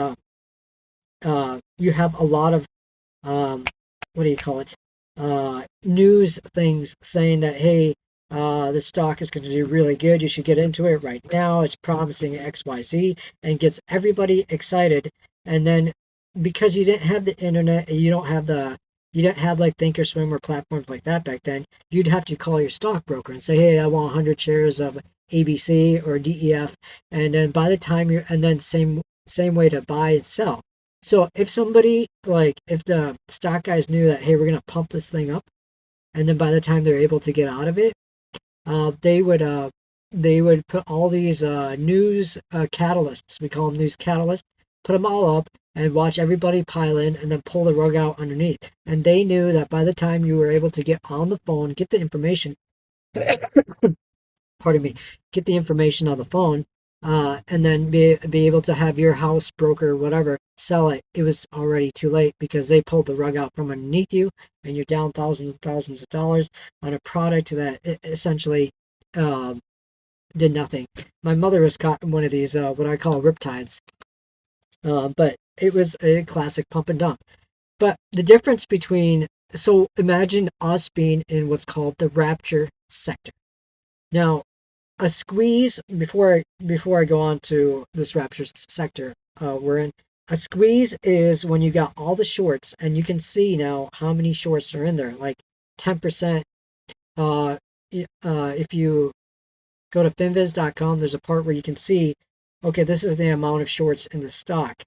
what do you call it? News things saying that, hey, the stock is going to do really good. You should get into it right now. It's promising XYZ and gets everybody excited. And then because you didn't have the internet and you didn't have like Thinkorswim or platforms like that back then, you'd have to call your stockbroker and say, hey, I want 100 shares of ABC or DEF. And then by the time same way to buy and sell. So if if the stock guys knew that, hey, we're going to pump this thing up, and then by the time they're able to get out of it, they would put all these news catalysts, we call them news catalysts, put them all up and watch everybody pile in and then pull the rug out underneath. And they knew that by the time you were able to get on the phone, get the information, pardon me, get the information on the phone, and then be able to have your house broker, whatever, sell it, it was already too late because they pulled the rug out from underneath you and you're down thousands and thousands of dollars on a product that essentially did nothing. My mother was caught in one of these, what I call riptides, but it was a classic pump and dump. But the difference so imagine us being in what's called the Rapture sector. Now, a squeeze, before I go on to this Rapture sector we're in, a squeeze is when you got all the shorts, and you can see now how many shorts are in there, like 10%. If you go to finviz.com. There's a part where you can see, okay, this is the amount of shorts in the stock.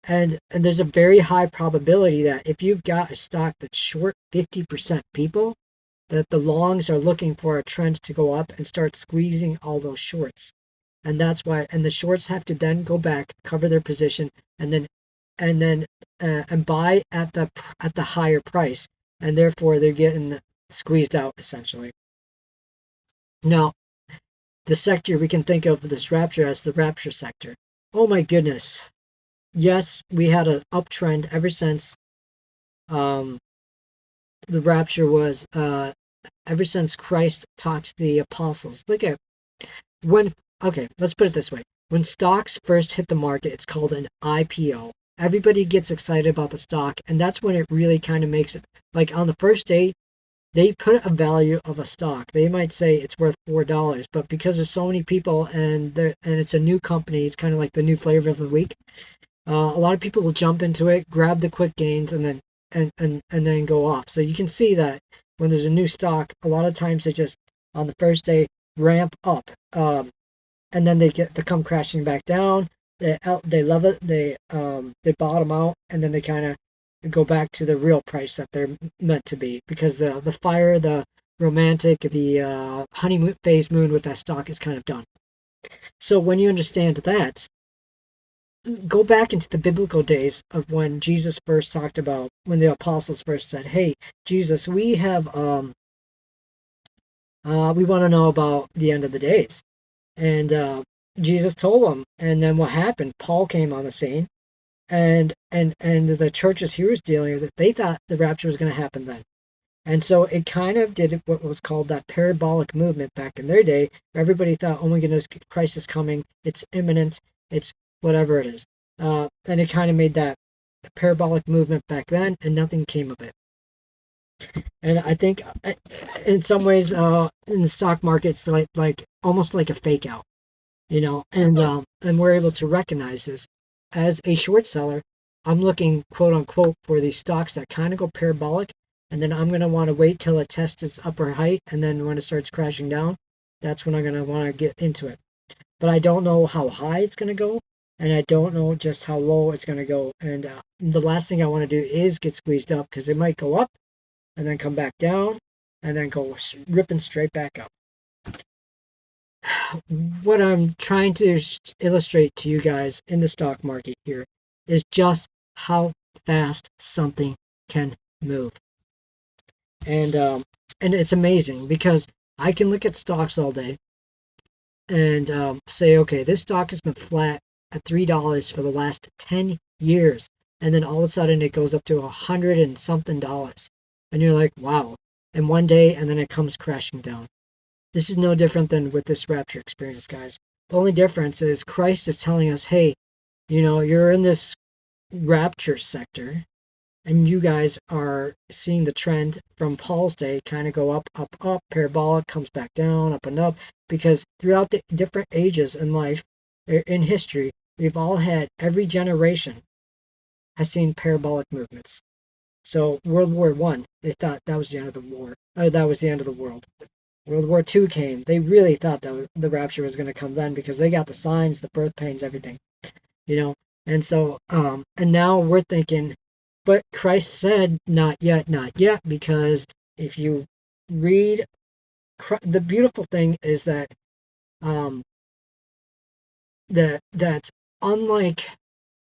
And there's a very high probability that if you've got a stock that's short 50% people, that the longs are looking for a trend to go up and start squeezing all those shorts. And that's why, and the shorts have to then go back, cover their position, and then buy at the higher price, and therefore they're getting squeezed out essentially. Now, the sector we can think of this Rapture as the Rapture sector. Oh my goodness. Yes, we had an uptrend ever since the Rapture was ever since Christ taught the apostles. Look at when, okay, let's put it this way. When stocks first hit the market, it's called an IPO. Everybody gets excited about the stock, and that's when it really kind of makes it. Like on the first day, they put a value of a stock. They might say it's worth $4, but because there's so many people and it's a new company, it's kind of like the new flavor of the week. A lot of people will jump into it, grab the quick gains, and then go off. So you can see that when there's a new stock, a lot of times they just on the first day ramp up, and then they come crashing back down. They love it. They bottom out, and then they kind of go back to the real price that they're meant to be, because the fire, the romantic, the honeymoon phase moon with that stock is kind of done. So when you understand that, go back into the biblical days of when Jesus first talked about, when the apostles first said, hey, Jesus, we want to know about the end of the days. And Jesus told them, and then what happened? Paul came on the scene, and the churches he was dealing with, they thought the rapture was going to happen then. And so it kind of did what was called that parabolic movement back in their day. Everybody thought, oh my goodness, Christ is coming, it's imminent, it's whatever it is. And it kind of made that parabolic movement back then, and nothing came of it. And I think in some ways, in the stock market, it's like almost like a fake out, and we're able to recognize this. As a short seller, I'm looking, quote unquote, for these stocks that kind of go parabolic, and then I'm going to want to wait till it tests its upper height, and then when it starts crashing down, that's when I'm going to want to get into it. But I don't know how high it's going to go, and I don't know just how low it's going to go. And the last thing I want to do is get squeezed up, because it might go up and then come back down and then go ripping straight back up. What I'm trying to illustrate to you guys in the stock market here is just how fast something can move. And it's amazing, because I can look at stocks all day and say, okay, this stock has been flat at $3 for the last 10 years. And then all of a sudden it goes up to $100 and something. And you're like, wow. And one day, and then it comes crashing down. This is no different than with this rapture experience, guys. The only difference is Christ is telling us, hey, you're in this rapture sector, and you guys are seeing the trend from Paul's day kind of go up, up, up, parabolic, comes back down, up and up, because throughout the different ages in life, in history, we've all had, every generation has seen parabolic movements. So World War I, they thought that was the end of the war. That was the end of the world. World War II came. They really thought that the rapture was going to come then, because they got the signs, the birth pains, everything. And so, and now we're thinking, but Christ said, not yet, because if you read, the beautiful thing is that, that unlike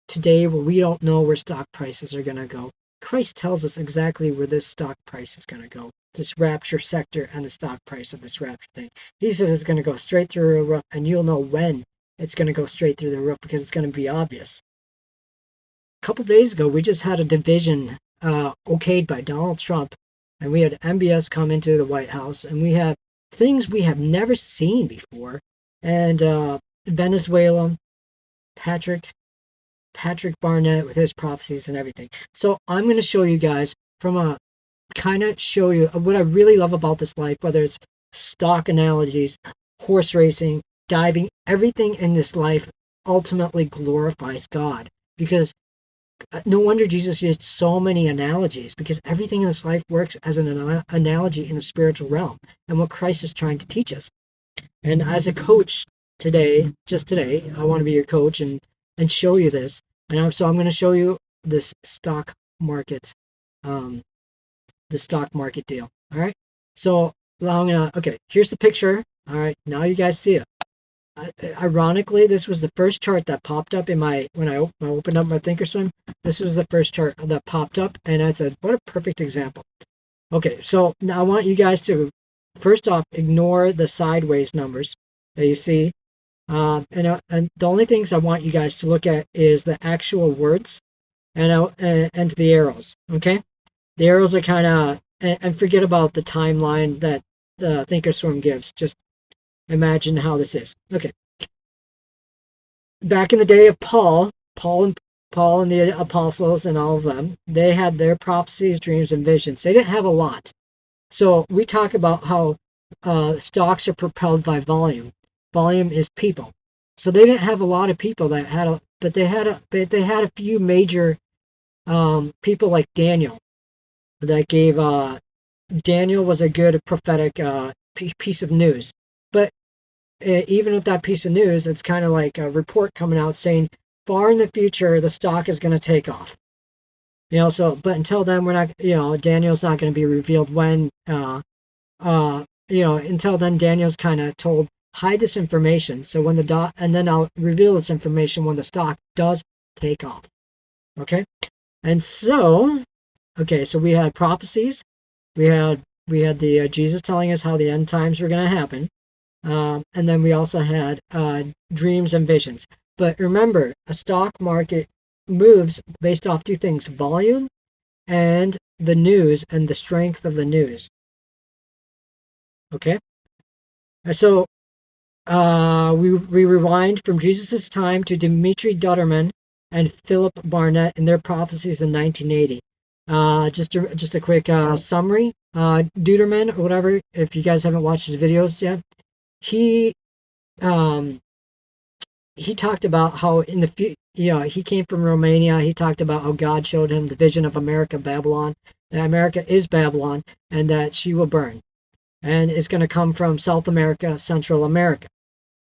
today, where we don't know where stock prices are going to go, Christ tells us exactly where this stock price is going to go, this rapture sector and the stock price of this rapture thing. He says it's going to go straight through the roof, and you'll know when it's going to go straight through the roof, because it's going to be obvious. A couple days ago, we just had a division okayed by Donald Trump, and we had MBS come into the White House, and we have things we have never seen before. And Venezuela, Patrick Barnett with his prophecies and everything. So I'm going to show you guys show you what I really love about this life, whether it's stock analogies, horse racing, diving, everything in this life ultimately glorifies God. Because no wonder Jesus used so many analogies, because everything in this life works as an analogy in the spiritual realm, and what Christ is trying to teach us. And as a coach today, just today, I want to be your coach and show you this. So I'm going to show you this market, um, the stock market deal. All right. So I'm gonna. Okay. Here's the picture. All right. Now you guys see it. Ironically, this was the first chart that popped up in my when I opened up my Thinkorswim. This was the first chart that popped up, and I said, "What a perfect example." Okay, so now I want you guys to first off ignore the sideways numbers that you see, and the only things I want you guys to look at is the actual words and the arrows. Okay, the arrows are kind of and forget about the timeline that the Thinkorswim gives. Just imagine how this is. Okay, back in the day of Paul and the apostles and all of them, they had their prophecies, dreams, and visions. They didn't have a lot. So we talk about how stocks are propelled by volume. Volume is people. So they didn't have a lot of people that had but they had a few major people like Daniel that gave Daniel was a good prophetic piece of news. But even with that piece of news, it's kind of like a report coming out saying far in the future the stock is going to take off. But until then, we're not, Daniel's not going to be revealed when, until then, Daniel's kind of told, hide this information. So when and then I'll reveal this information when the stock does take off. Okay. And so, so we had prophecies. We had the Jesus telling us how the end times were going to happen. And then we also had dreams and visions. But remember, a stock market moves based off two things: volume and the news and the strength of the news. Okay? So we rewind from Jesus' time to Dimitri Dutterman and Philip Barnett in their prophecies in 1980. Just a quick summary. Duderman, or whatever, if you guys haven't watched his videos yet, he talked about how in the he came from Romania. He talked about how God showed him the vision of America, Babylon, that America is Babylon, and that she will burn, and it's going to come from South America, Central America,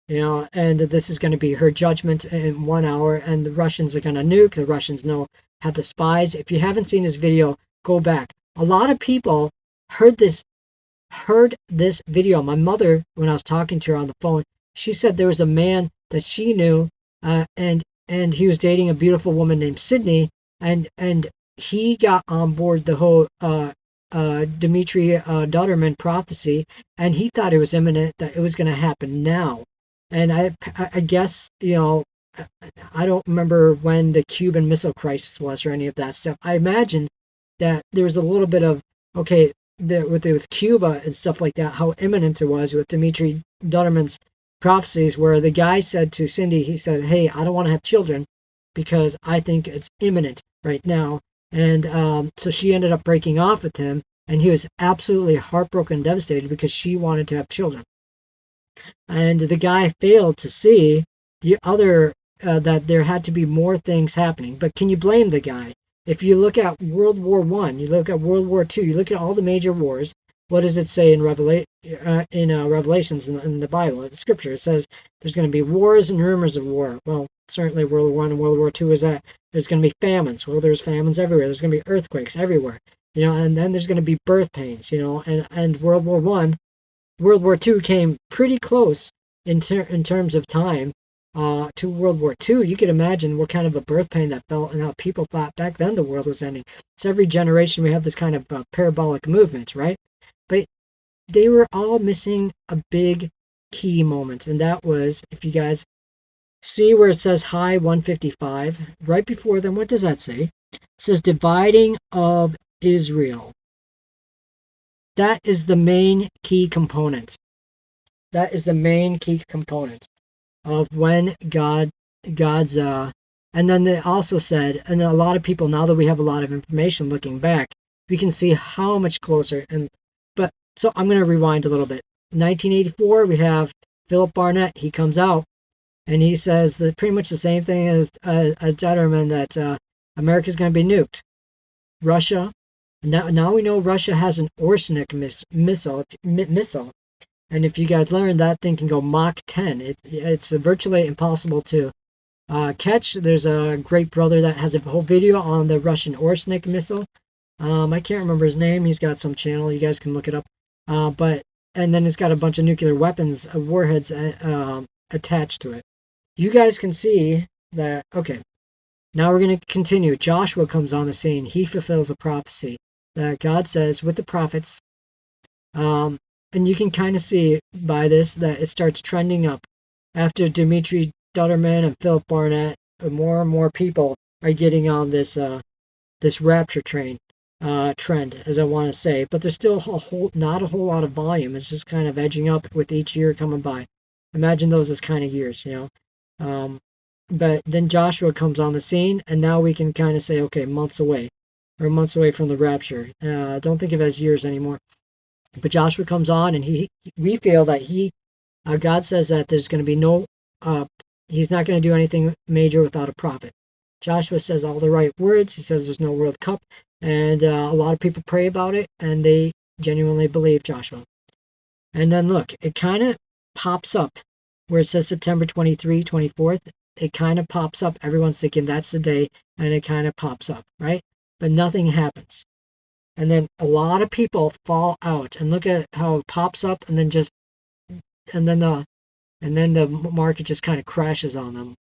and this is going to be her judgment in 1 hour, and the Russians are going to nuke. The Russians have the spies. If you haven't seen this video, go back. A lot of people heard this video. My mother, when I was talking to her on the phone, she said there was a man that she knew, and he was dating a beautiful woman named Sydney, and he got on board the whole Dmitri Dutterman prophecy, and he thought it was imminent, that it was going to happen now. And I guess, I don't remember when the Cuban Missile Crisis was or any of that stuff. I imagine that there was a little bit of, okay, with Cuba and stuff like that, how imminent it was with Dmitri Dutterman's prophecies, where the guy said to Cindy, he said, hey, I don't want to have children because I think it's imminent right now. And so she ended up breaking off with him, and he was absolutely heartbroken and devastated because she wanted to have children. And the guy failed to see the other, that there had to be more things happening. But can you blame the guy? If you look at World War I, you look at World War II, you look at all the major wars, what does it say in Revelations in the Bible, in the Scripture? It says there's going to be wars and rumors of war. Well, certainly World War I and World War II is that there's going to be famines. Well, there's famines everywhere. There's going to be earthquakes everywhere. And then there's going to be birth pains. And World War I, World War II came pretty close in terms of time to World War II. You could imagine what kind of a birth pain that felt and how people thought back then the world was ending. So every generation we have this kind of parabolic movement, right? But they were all missing a big key moment, and that was, if you guys see where it says high 155, right before them, what does that say? It says dividing of Israel. That is the main key component. That is the main key component of when God's and then they also said, and a lot of people, now that we have a lot of information looking back, we can see how much closer. But so I'm going to rewind a little bit. 1984, we have Philip Barnett. He comes out and he says that pretty much the same thing as Dutterman, that America's going to be nuked. Russia. Now we know Russia has an arsenic missile. And if you guys learn, that thing can go Mach 10. It's virtually impossible to catch. There's a great brother that has a whole video on the Russian Orsnik missile. I can't remember his name. He's got some channel. You guys can look it up. But and then it's got a bunch of nuclear weapons, warheads attached to it. You guys can see that. Okay, now we're going to continue. Joshua comes on the scene. He fulfills a prophecy that God says with the prophets. And you can kind of see by this that it starts trending up. After Dimitri Dutterman and Philip Barnett, more and more people are getting on this rapture train trend, as I want to say. But there's still not a whole lot of volume. It's just kind of edging up with each year coming by. Imagine those as kind of years, But then Joshua comes on the scene, and now we can kind of say, okay, months away from the rapture. Don't think of it as years anymore. But Joshua comes on, and we feel that God says that there's going to be no, he's not going to do anything major without a prophet. Joshua says all the right words. He says there's no World Cup, and a lot of people pray about it, and they genuinely believe Joshua. And then look, it kind of pops up where it says September 23, 24th. It kind of pops up. Everyone's thinking that's the day, and it kind of pops up, right? But nothing happens. And then a lot of people fall out, and look at how it pops up, and then the market just kind of crashes on them.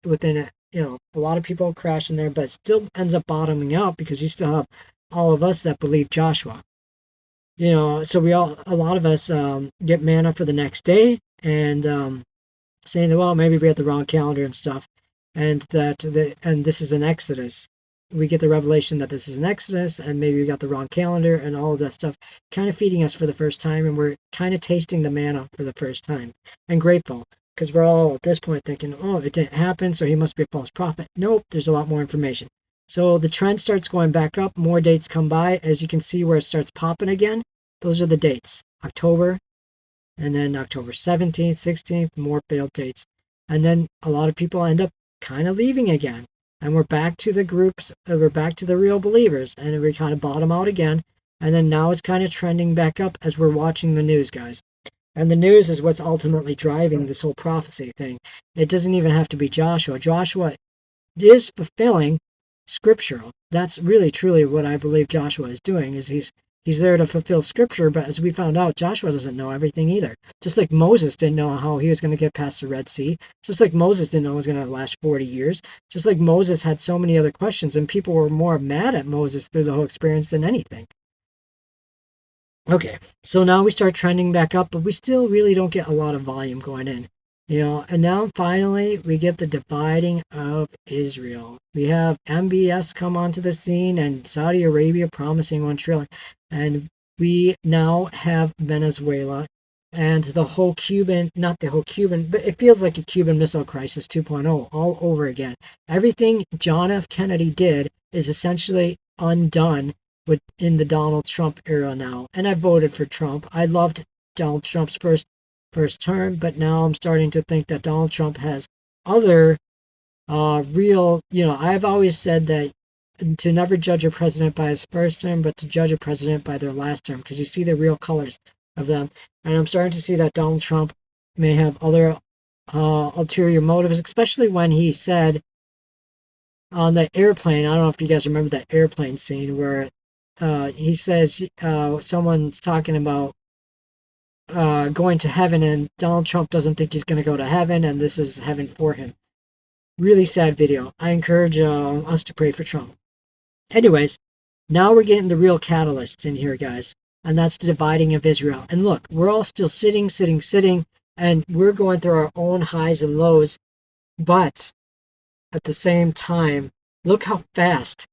Within it, a lot of people crash in there, but it still ends up bottoming out because you still have all of us that believe Joshua. So a lot of us get manna for the next day, and saying that, well, maybe we had the wrong calendar and stuff, and this is an Exodus. We get the revelation that this is an Exodus, and maybe we got the wrong calendar and all of that stuff, kind of feeding us for the first time, and we're kind of tasting the manna for the first time, and grateful, because we're all at this point thinking, oh, it didn't happen, so he must be a false prophet. Nope, there's a lot more information. So the trend starts going back up, more dates come by, as you can see where it starts popping again. Those are the dates, October, and then October 17th, 16th, more failed dates. And then a lot of people end up kind of leaving again. And we're back to the groups, we're back to the real believers, and we kind of bottom out again. And then now it's kind of trending back up as we're watching the news, guys. And the news is what's ultimately driving this whole prophecy thing. It doesn't even have to be Joshua. Joshua is fulfilling scriptural. That's really, truly what I believe Joshua is doing, is he's there to fulfill scripture, but as we found out, Joshua doesn't know everything either. Just like Moses didn't know how he was going to get past the Red Sea. Just like Moses didn't know it was going to last 40 years. Just like Moses had so many other questions, and people were more mad at Moses through the whole experience than anything. Okay, so now we start trending back up, but we still really don't get a lot of volume going in. And now finally we get the dividing of Israel. We have MBS come onto the scene and Saudi Arabia promising $1 trillion. And we now have Venezuela and the whole not the whole Cuban, but it feels like a Cuban Missile Crisis 2.0 all over again. Everything John F. Kennedy did is essentially undone in the Donald Trump era now. And I voted for Trump. I loved Donald Trump's first term, but now I'm starting to think that Donald Trump has other real, I've always said that to never judge a president by his first term, but to judge a president by their last term, because you see the real colors of them. And I'm starting to see that Donald Trump may have other ulterior motives, especially when he said on the airplane, I don't know if you guys remember that airplane scene where he says someone's talking about going to heaven, and Donald Trump doesn't think he's going to go to heaven, and this is heaven for him. Really sad video. I encourage us to pray for Trump. Anyways, now we're getting the real catalysts in here, guys, and that's the dividing of Israel. And look, we're all still sitting, and we're going through our own highs and lows, but at the same time, look how fast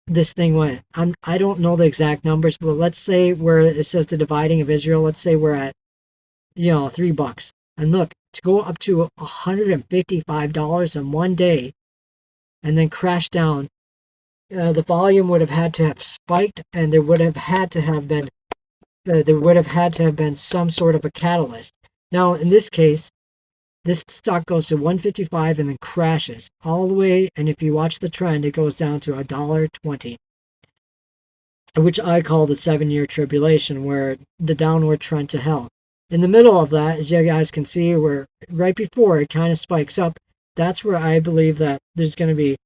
this thing went. I don't know the exact numbers, but let's say where it says the dividing of Israel, let's say we're at $3. And look, to go up to $155 in one day and then crash down, the volume would have had to have spiked, and there would have had to have been some sort of a catalyst. Now, in this case, this stock goes to $155 and then crashes all the way, and if you watch the trend, it goes down to $1.20, which I call the 7-year tribulation, where the downward trend to hell. In the middle of that, as you guys can see, where right before it kind of spikes up, that's where I believe that there's going to be,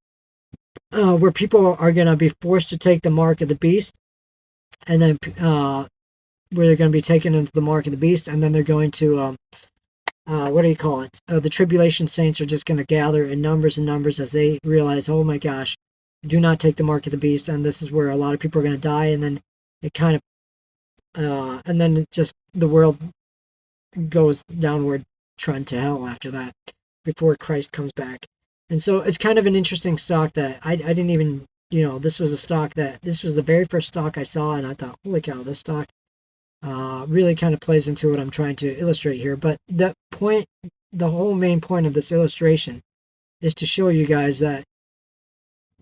where people are going to be forced to take the mark of the beast, and then where they're going to be taken into the mark of the beast, and then they're going to, what do you call it? The tribulation saints are just going to gather in numbers and numbers as they realize, oh my gosh, do not take the mark of the beast, and this is where a lot of people are going to die, and then it kind of, and then it just the world goes downward trend to hell after that, before Christ comes back. And so it's kind of an interesting stock that I didn't even, this was a stock that, this was the very first stock I saw, and I thought, holy cow, this stock really kind of plays into what I'm trying to illustrate here. But the whole main point of this illustration is to show you guys that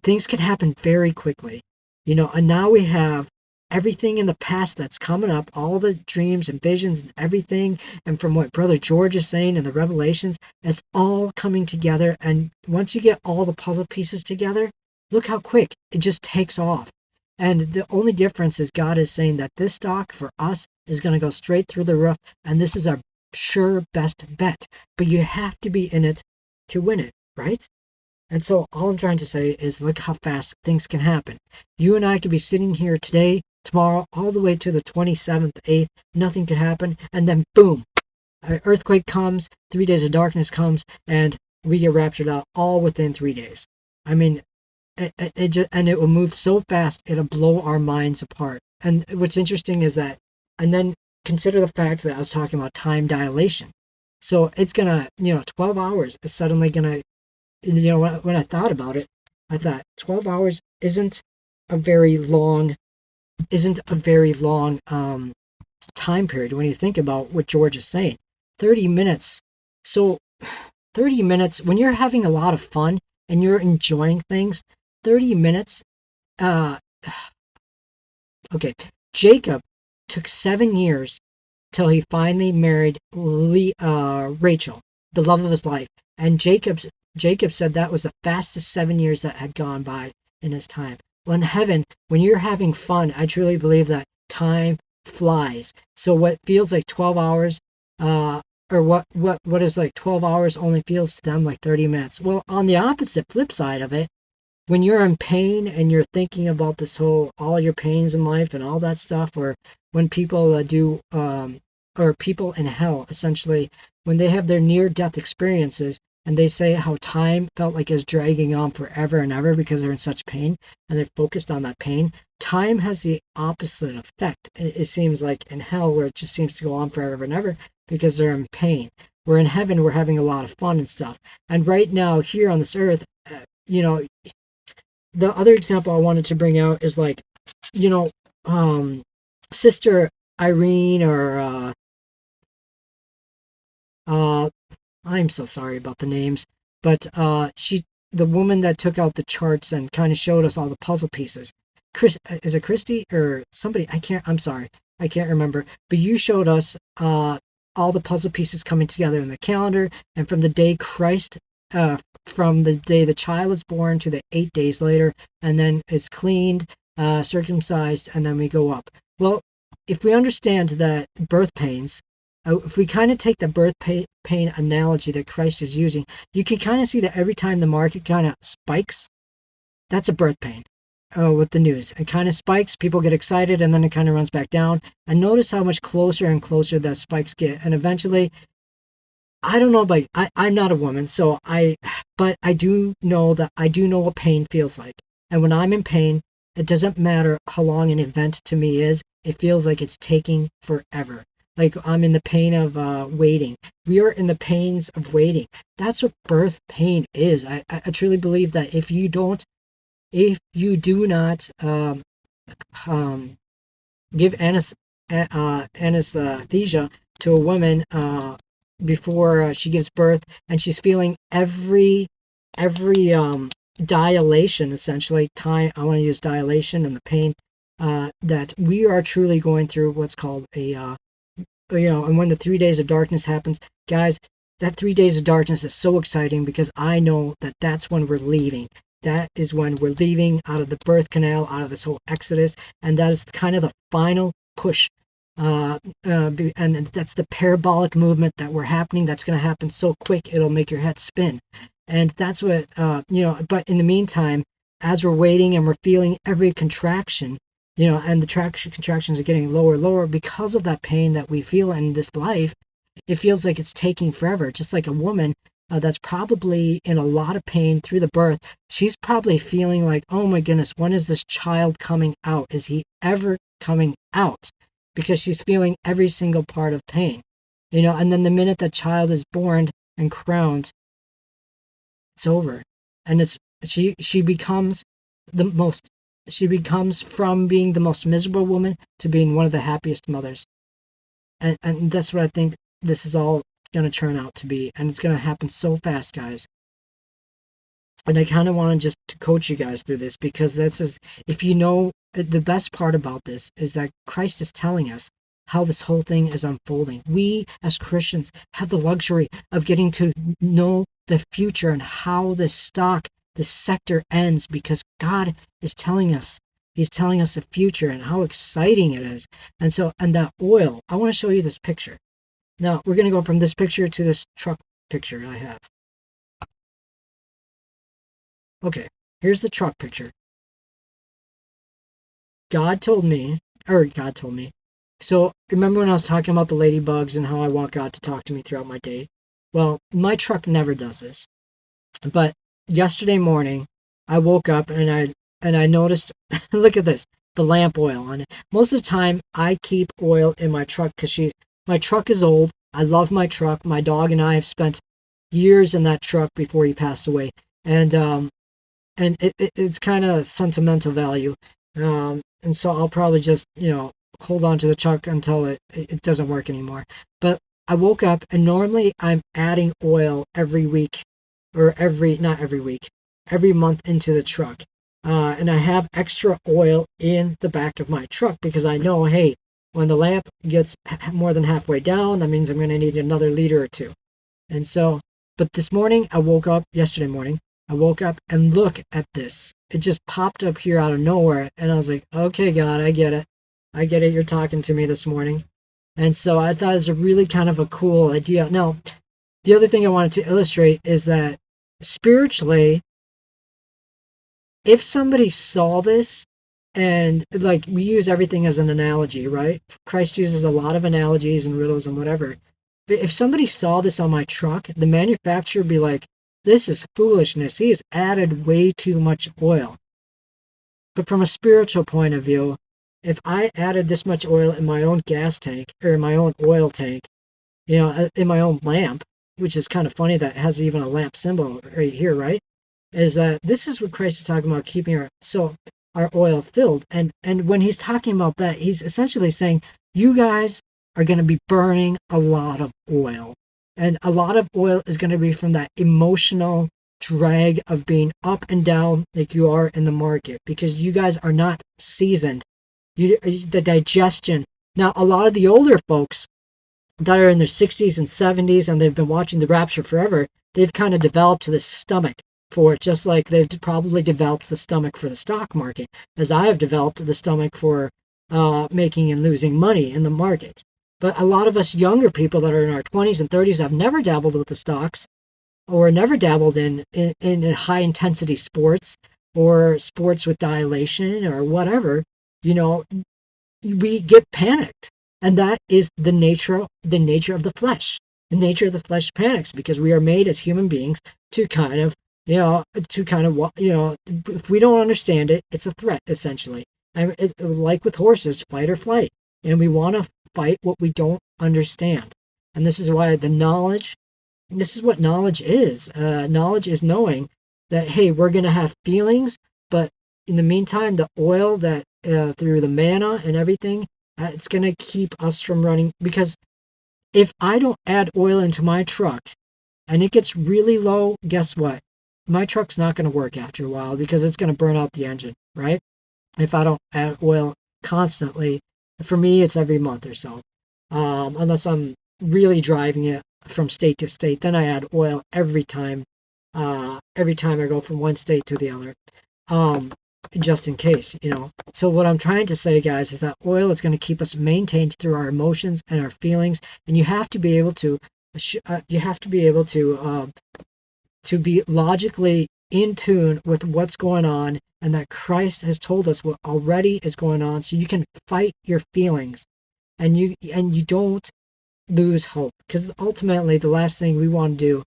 things can happen very quickly, and now we have everything in the past that's coming up, all the dreams and visions and everything, and from what Brother George is saying in the Revelations, it's all coming together. And once you get all the puzzle pieces together, look how quick it just takes off. And the only difference is God is saying that this stock for us is going to go straight through the roof, and this is our sure best bet. But you have to be in it to win it, right? And so all I'm trying to say is look how fast things can happen. You and I could be sitting here today, tomorrow, all the way to the 27th, 8th, nothing could happen, and then boom, an earthquake comes, 3 days of darkness comes, and we get raptured out all within 3 days. I mean, it will move so fast, it'll blow our minds apart. And what's interesting is that, and then consider the fact that I was talking about time dilation. So it's gonna, 12 hours is suddenly gonna, when I thought about it, I thought 12 hours isn't a very long time period when you think about what George is saying. 30 minutes. So 30 minutes, when you're having a lot of fun and you're enjoying things, 30 minutes, okay, Jacob took 7 years till he finally married Rachel, the love of his life. And Jacob said that was the fastest 7 years that had gone by in his time. Well, in heaven, when you're having fun, I truly believe that time flies. So what feels like 12 hours, or what is like 12 hours only feels to them like 30 minutes. Well, on the opposite flip side of it, when you're in pain and you're thinking about this whole, all your pains in life and all that stuff, or when people or people in hell, essentially, when they have their near-death experiences, and they say how time felt like it's dragging on forever and ever because they're in such pain and they're focused on that pain. Time has the opposite effect. It seems like in hell, where it just seems to go on forever and ever because they're in pain. Where in heaven, we're having a lot of fun and stuff. And right now, here on this earth, the other example I wanted to bring out is like, Sister Irene, or I'm so sorry about the names, but the woman that took out the charts and kind of showed us all the puzzle pieces. Is it Christy or somebody? I'm sorry, I can't remember. But you showed us all the puzzle pieces coming together in the calendar, and from the day from the day the child is born to the 8 days later, and then it's cleaned, circumcised, and then we go up. Well, if we understand that birth pains, if we kind of take the birth pain analogy that Christ is using, you can kind of see that every time the market kind of spikes, that's a birth pain with the news. It kind of spikes, people get excited, and then it kind of runs back down. And notice how much closer and closer that spikes get. And eventually, I don't know, but I'm not a woman, but I do know what pain feels like. And when I'm in pain, it doesn't matter how long an event to me is, it feels like it's taking forever. Like I'm in the pain of waiting. We are in the pains of waiting. That's what birth pain is. I truly believe that if you do not give anesthesia to a woman before she gives birth, and she's feeling every dilation, essentially time. I want to use dilation and the pain that we are truly going through what's called a and when the 3 days of darkness happens, guys, that 3 days of darkness is so exciting because I know that that's when we're leaving. That is when we're leaving out of the birth canal, out of this whole exodus, and that is kind of the final push and that's the parabolic movement that we're happening. That's going to happen so quick it'll make your head spin, and that's what But in the meantime, as we're waiting and we're feeling every contraction, and the contractions are getting lower and lower because of that pain that we feel in this life. It feels like it's taking forever, just like a woman that's probably in a lot of pain through the birth. She's probably feeling like, oh my goodness, when is this child coming out? Is he ever coming out? Because she's feeling every single part of pain. And then the minute that child is born and crowned, it's over. And she becomes the most she becomes from being the most miserable woman to being one of the happiest mothers. And that's what I think this is all going to turn out to be. And it's going to happen so fast, guys. And I kind of want to just to coach you guys through this, because this is, if you know, the best part about this is that Christ is telling us how this whole thing is unfolding. We as Christians have the luxury of getting to know the future and how this sector ends, because God is telling us. He's telling us the future and how exciting it is. And that oil, I want to show you this picture. Now, we're going to go from this picture to this truck picture I have. Okay, here's the truck picture. God told me. So, remember when I was talking about the ladybugs and how I want God to talk to me throughout my day? Well, my truck never does this. But yesterday morning, I woke up and I noticed, look at this, the lamp oil on it. Most of the time, I keep oil in my truck because my truck is old. I love my truck. My dog and I have spent years in that truck before he passed away. And it's kind of sentimental value. And so I'll probably just, hold on to the truck until it doesn't work anymore. But I woke up and normally I'm adding oil every week, or not every week, every month into the truck. And I have extra oil in the back of my truck because I know, hey, when the lamp gets more than halfway down, that means I'm going to need another liter or two. And so, but yesterday morning, I woke up and look at this. It just popped up here out of nowhere. And I was like, okay, God, I get it. I get it. You're talking to me this morning. And so I thought it was a really kind of a cool idea. Now, the other thing I wanted to illustrate is that spiritually, if somebody saw this, and like we use everything as an analogy, right? Christ uses a lot of analogies and riddles and whatever. But if somebody saw this on my truck, the manufacturer would be like, this is foolishness. He has added way too much oil. But from a spiritual point of view, if I added this much oil in my own gas tank, or in my own oil tank, in my own lamp, which is kind of funny that it has even a lamp symbol right here, right? Is that this is what Christ is talking about, keeping our oil filled. And when he's talking about that, he's essentially saying, you guys are going to be burning a lot of oil. And a lot of oil is going to be from that emotional drag of being up and down like you are in the market, because you guys are not seasoned. The digestion. Now, a lot of the older folks that are in their 60s and 70s and they've been watching the Rapture forever, they've kind of developed this stomach for it, just like they've probably developed the stomach for the stock market, as I have developed the stomach for making and losing money in the market. But a lot of us younger people that are in our 20s and 30s have never dabbled with the stocks, or never dabbled in high intensity sports or sports with dilation or whatever. We get panicked, and that is the nature of the flesh. The nature of the flesh panics because we are made as human beings to kind of if we don't understand it, it's a threat essentially. And like with horses, fight or flight, and we want to fight what we don't understand. And this is why this is what knowledge is. Knowledge is knowing that, hey, we're going to have feelings, but in the meantime, the oil that through the manna and everything, it's going to keep us from running. Because if I don't add oil into my truck and it gets really low, guess what? My truck's not going to work after a while because it's going to burn out the engine, right? If I don't add oil constantly. For me, it's every month or so. Unless I'm really driving it from state to state, then I add oil every time I go from one state to the other. just in case, So what I'm trying to say, guys, is that oil is going to keep us maintained through our emotions and our feelings, and you have to be able to, to be logically in tune with what's going on, and that Christ has told us what already is going on, so you can fight your feelings, and you don't lose hope, because ultimately the last thing we want to do,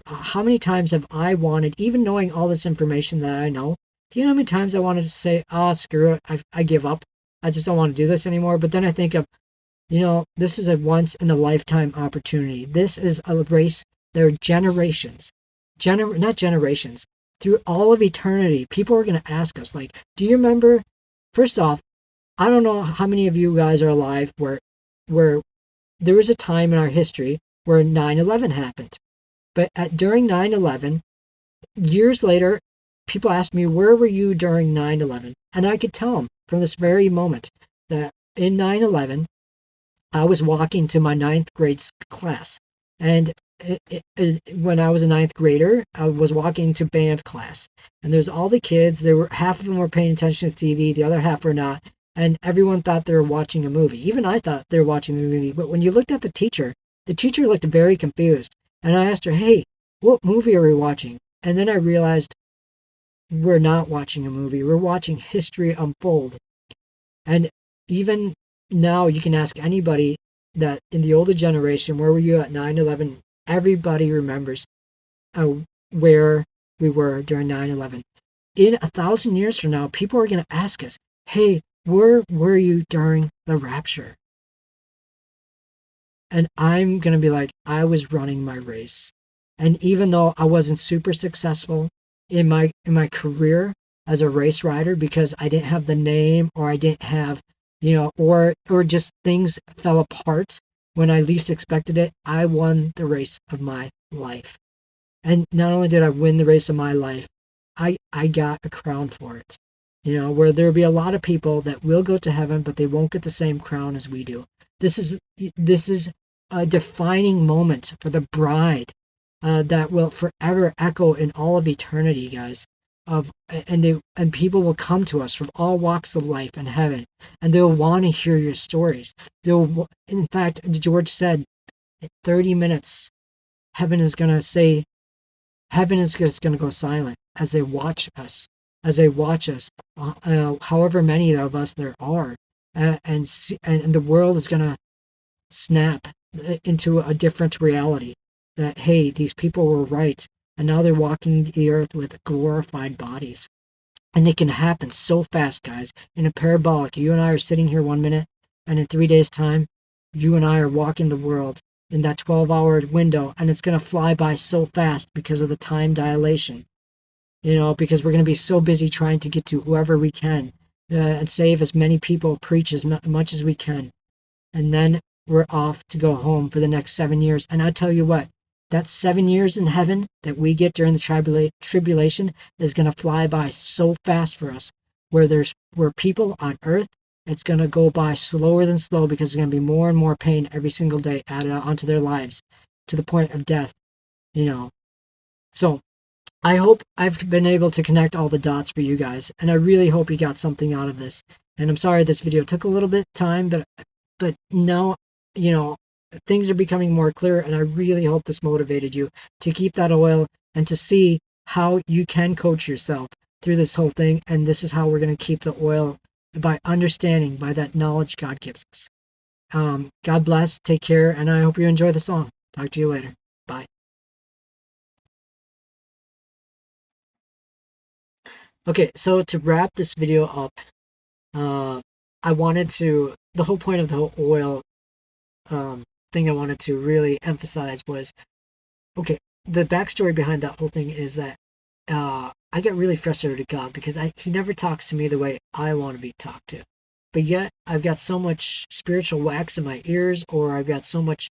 how many times have I wanted, even knowing all this information that I know, do you know how many times I wanted to say, oh, screw it, I give up, I just don't want to do this anymore? But then I think of, this is a once in a lifetime opportunity. This is a race. There are generations, not generations, through all of eternity. People are going to ask us, like, do you remember? First off, I don't know how many of you guys are alive where there was a time in our history where 9/11 happened. But during 9/11, years later, people asked me, where were you during 9/11? And I could tell them from this very moment that in 9/11, I was walking to my ninth grade class. And when I was a ninth grader, I was walking to band class. And there's all the kids. There were half of them were paying attention to TV, the other half were not. And everyone thought they were watching a movie. Even I thought they were watching the movie. But when you looked at the teacher looked very confused. And I asked her, hey, what movie are we watching? And then I realized we're not watching a movie. We're watching history unfold. And even now, you can ask anybody that in the older generation, where were you at 9/11? Everybody remembers uh, where we were during 9/11. In 1,000 years from now, people are going to ask us, hey, where were you during the rapture? And I'm going to be like, I was running my race. And even though I wasn't super successful in my career as a race rider, because I didn't have the name, or I didn't have, or just things fell apart when I least expected it, I won the race of my life. And not only did I win the race of my life, I got a crown for it. Where there'll be a lot of people that will go to heaven, but they won't get the same crown as we do. This is a defining moment for the bride, that will forever echo in all of eternity, guys. And people will come to us from all walks of life in heaven, and they'll want to hear your stories. In fact, George said, in 30 minutes, heaven is just going to go silent as they watch us, however many of us there are, and the world is going to snap into a different reality, that, hey, these people were right, and now they're walking the earth with glorified bodies. And it can happen so fast, guys. In a parabolic, you and I are sitting here 1 minute, and in 3 days' time, you and I are walking the world in that 12-hour window, and it's going to fly by so fast because of the time dilation. Because we're going to be so busy trying to get to whoever we can, and save as many people, preach as much as we can. And then we're off to go home for the next 7 years. And I tell you what, that 7 years in heaven that we get during the tribulation is going to fly by so fast for us. Where people on earth, it's going to go by slower than slow, because there's going to be more and more pain every single day added onto their lives to the point of death. So I hope I've been able to connect all the dots for you guys, and I really hope you got something out of this. And I'm sorry this video took a little bit of time, but now, things are becoming more clear, and I really hope this motivated you to keep that oil and to see how you can coach yourself through this whole thing. And this is how we're going to keep the oil, by understanding, by that knowledge God gives us. God bless, take care, and I hope you enjoy the song. Talk to you later. Bye. Okay, so to wrap this video up, the whole point of the whole oil thing I wanted to really emphasize was, okay, the backstory behind that whole thing is that I get really frustrated with God, because he never talks to me the way I want to be talked to. But yet I've got so much spiritual wax in my ears, or I've got so much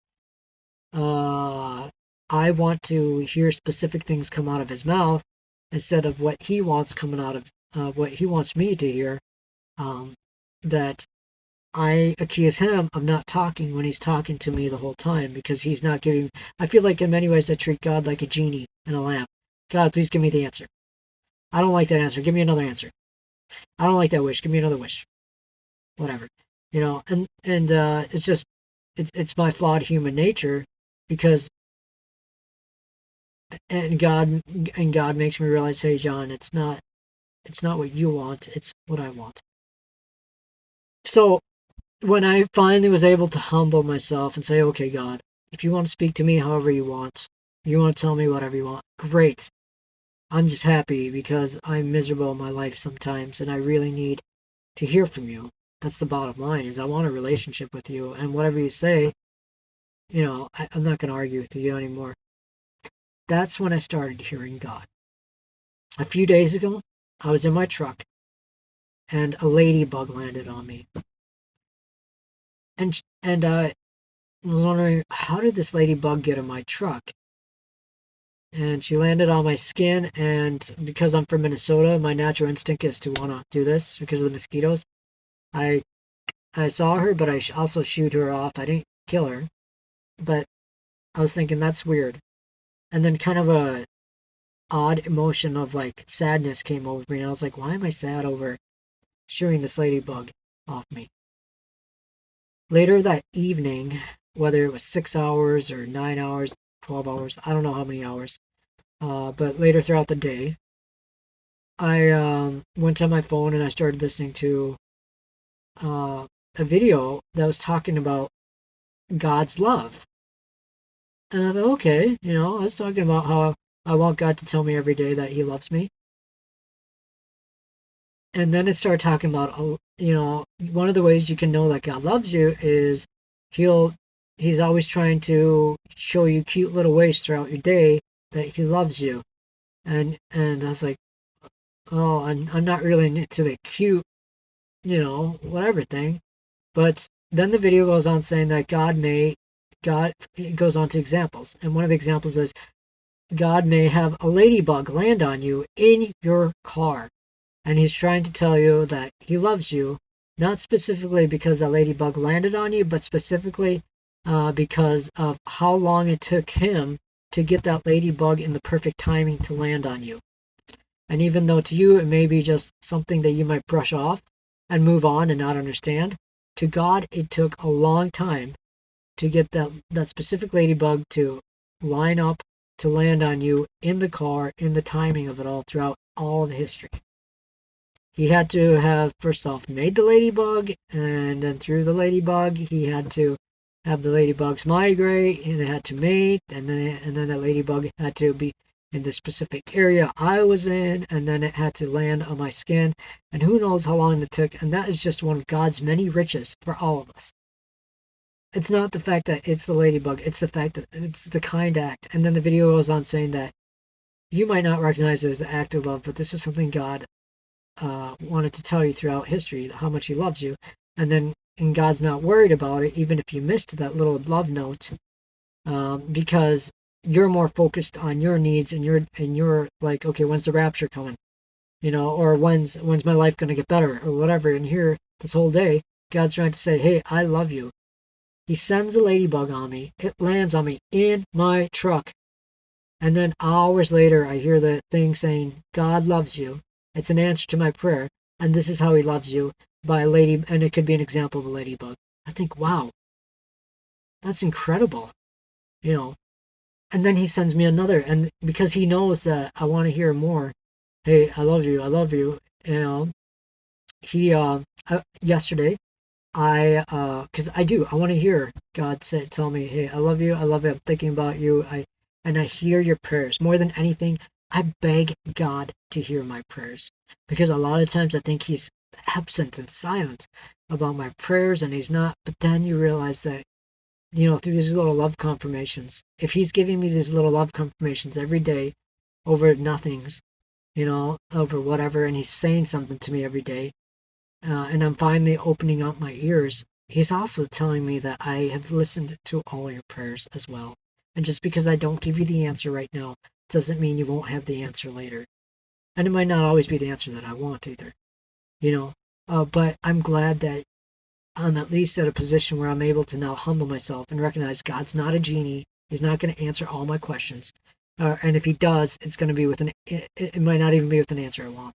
I want to hear specific things come out of his mouth instead of what he wants coming out of what he wants me to hear, that I accuse him of not talking when he's talking to me the whole time, because he's not giving. I feel like in many ways I treat God like a genie in a lamp. God, please give me the answer. I don't like that answer. Give me another answer. I don't like that wish. Give me another wish. Whatever. And it's just it's my flawed human nature because and God makes me realize, hey John, it's not what you want, it's what I want. So when I finally was able to humble myself and say, okay, God, if you want to speak to me however you want to tell me whatever you want, great. I'm just happy because I'm miserable in my life sometimes and I really need to hear from you. That's the bottom line is I want a relationship with you and whatever you say, I'm not going to argue with you anymore. That's when I started hearing God. A few days ago, I was in my truck and a ladybug landed on me. And I was wondering, how did this ladybug get in my truck? And she landed on my skin, and because I'm from Minnesota, my natural instinct is to want to do this because of the mosquitoes. I I saw her, but I also shooed her off. I didn't kill her, but I was thinking that's weird. And then kind of a odd emotion of like sadness came over me, and I was like, why am I sad over shooting this ladybug off me? Later that evening, whether it was 6 hours or 9 hours, 12 hours, I don't know how many hours, but later throughout the day, I went to my phone and I started listening to a video that was talking about God's love. And I thought, okay, I was talking about how I want God to tell me every day that He loves me. And then it started talking about, one of the ways you can know that God loves you is He's always trying to show you cute little ways throughout your day that He loves you. And I was like, oh, I'm not really into the cute, whatever thing. But then the video goes on saying that God it goes on to examples. And one of the examples is God may have a ladybug land on you in your car. And He's trying to tell you that He loves you, not specifically because a ladybug landed on you, but specifically because of how long it took Him to get that ladybug in the perfect timing to land on you. And even though to you it may be just something that you might brush off and move on and not understand, to God it took a long time to get that specific ladybug to line up to land on you in the car in the timing of it all throughout all of history. He had to have first off made the ladybug, and then through the ladybug he had to have the ladybugs migrate, and they had to mate, and then that ladybug had to be in the specific area I was in, and then it had to land on my skin, and who knows how long it took. And that is just one of God's many riches for all of us. It's not the fact that it's the ladybug, it's the fact that it's the kind act. And then the video goes on saying that you might not recognize it as an act of love, but this was something God wanted to tell you throughout history, how much He loves you. And God's not worried about it, even if you missed that little love note, because you're more focused on your needs and you're like, okay, when's the rapture coming? Or when's my life going to get better or whatever. And here, this whole day, God's trying to say, hey, I love you. He sends a ladybug on me. It lands on me in my truck. And then hours later, I hear the thing saying, God loves you. It's an answer to my prayer. And this is how He loves you, by a lady. And it could be an example of a ladybug. I think, wow, that's incredible. And then He sends me another. And because He knows that I want to hear more, hey, I love you. I love you. Yesterday, because I want to hear God tell me, hey, I love you, I'm thinking about you, and I hear your prayers. More than anything, I beg God to hear my prayers, because a lot of times I think He's absent and silent about my prayers, and He's not. But then you realize that, through these little love confirmations, if He's giving me these little love confirmations every day over nothings, over whatever, and He's saying something to me every day, and I'm finally opening up my ears, He's also telling me that I have listened to all your prayers as well. And just because I don't give you the answer right now doesn't mean you won't have the answer later. And it might not always be the answer that I want either. But I'm glad that I'm at least at a position where I'm able to now humble myself and recognize God's not a genie. He's not going to answer all my questions. And if He does, it's going to be it might not even be with an answer I want.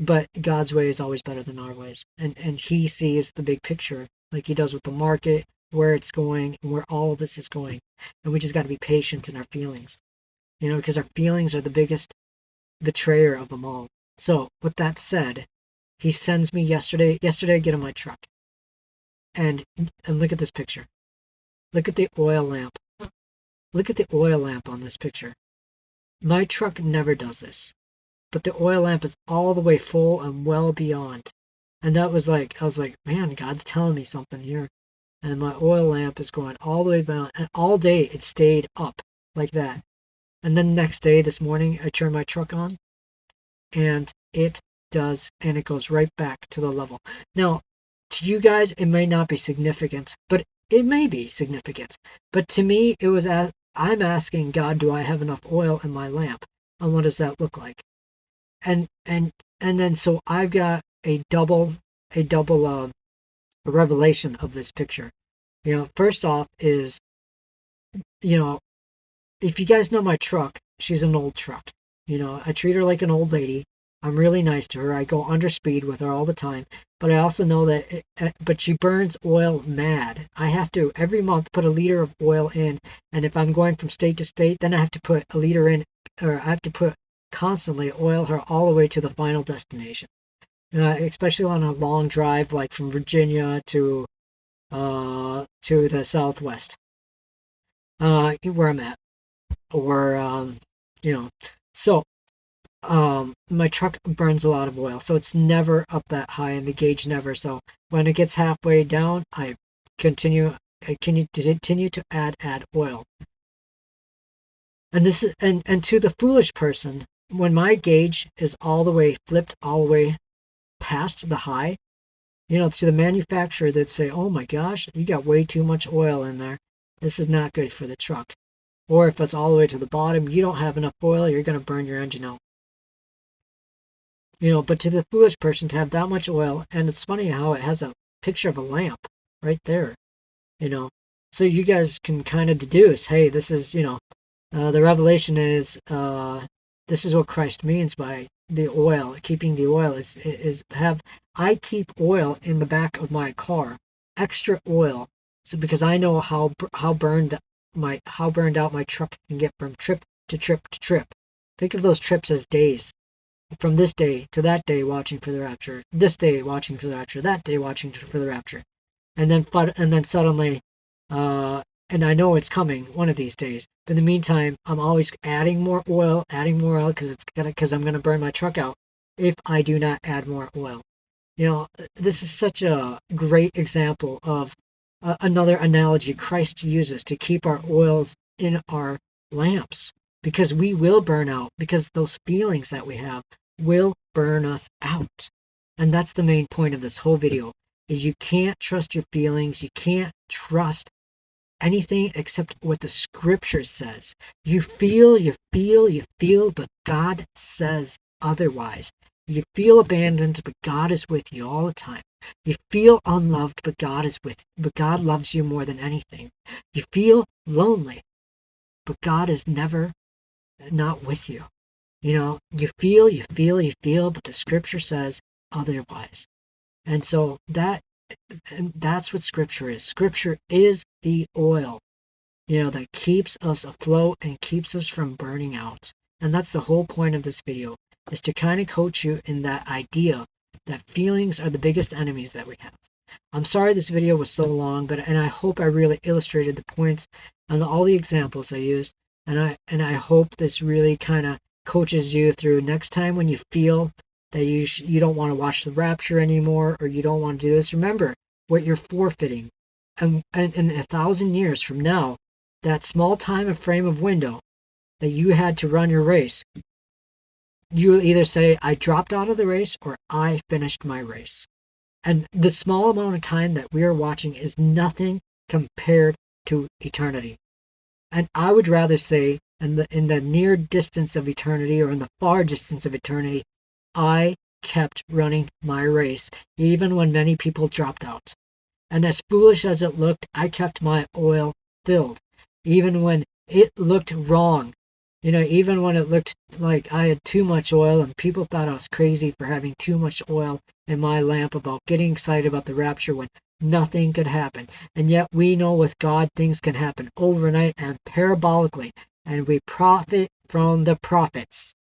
but God's way is always better than our ways. And he sees the big picture like he does with the market, where it's going and where all of this is going. And we just got to be patient in our feelings, because our feelings are the biggest betrayer of them all. So with that said, he sends me yesterday I get in my truck and look at this picture. Look at the oil lamp. Look at the oil lamp on this picture. My truck never does this, but the oil lamp is all the way full and well beyond. And I was like, man, God's telling me something here. And my oil lamp is going all the way down, and all day it stayed up like that. And then the next day, this morning, I turned my truck on, and it goes right back to the level. Now, to you guys, it may not be significant, but it may be significant. But to me, I'm asking God, do I have enough oil in my lamp? And what does that look like? And then so I've got a double revelation of this picture. First off is, if you guys know my truck, she's an old truck. I treat her like an old lady. I'm really nice to her. I go under speed with her all the time. But I also know that, but she burns oil mad. I have to, every month, put a liter of oil in. And if I'm going from state to state, then I have to put a liter in, or I have to put constantly oil her all the way to the final destination. Especially on a long drive, like from Virginia to the Southwest, where I'm at, or so my truck burns a lot of oil, so it's never up that high, and the gauge never. So when it gets halfway down, I continue to add oil. And this is and to the foolish person, when my gauge is all the way flipped all the way past the high, to the manufacturer, they'd say, oh my gosh, you got way too much oil in there. This is not good for the truck. Or if it's all the way to the bottom, you don't have enough oil, you're going to burn your engine out. But to the foolish person, to have that much oil, and it's funny how it has a picture of a lamp right there, So you guys can kind of deduce, hey, this is, the revelation is, this is what Christ means by the oil. Keeping the oil I keep oil in the back of my car, extra oil, so because I know how burned out my truck can get from trip to trip to trip. Think of those trips as days. From this day to that day, watching for the rapture. This day, watching for the rapture. That day, watching for the rapture. And then suddenly, and I know it's coming one of these days. But in the meantime, I'm always adding more oil because I'm gonna burn my truck out if I do not add more oil. This is such a great example of another analogy Christ uses to keep our oils in our lamps, because we will burn out, because those feelings that we have will burn us out. And that's the main point of this whole video, is you can't trust your feelings. You can't trust anything except what the scripture says. You feel, but God says otherwise. You feel abandoned, but God is with you all the time. You feel unloved, but God loves you more than anything. You feel lonely, but God is never not with you. You feel, but the scripture says otherwise. And so that's what scripture is. Scripture is the oil, that keeps us afloat and keeps us from burning out. And that's the whole point of this video, is to kind of coach you in that idea that feelings are the biggest enemies that we have. I'm sorry this video was so long, and I hope I really illustrated the points and all the examples I used. And I hope this really kind of coaches you through next time when you feel that you don't want to watch the rapture anymore, or you don't want to do this. Remember what you're forfeiting. And in 1,000 years from now, that small time of frame of window that you had to run your race, you will either say, I dropped out of the race, or I finished my race. And the small amount of time that we are watching is nothing compared to eternity. And I would rather say, in the near distance of eternity, or in the far distance of eternity, I kept running my race, even when many people dropped out. And as foolish as it looked, I kept my oil filled, even when it looked wrong. Even when it looked like I had too much oil and people thought I was crazy for having too much oil in my lamp about getting excited about the rapture when nothing could happen. And yet we know with God things can happen overnight and parabolically. And we profit from the prophets.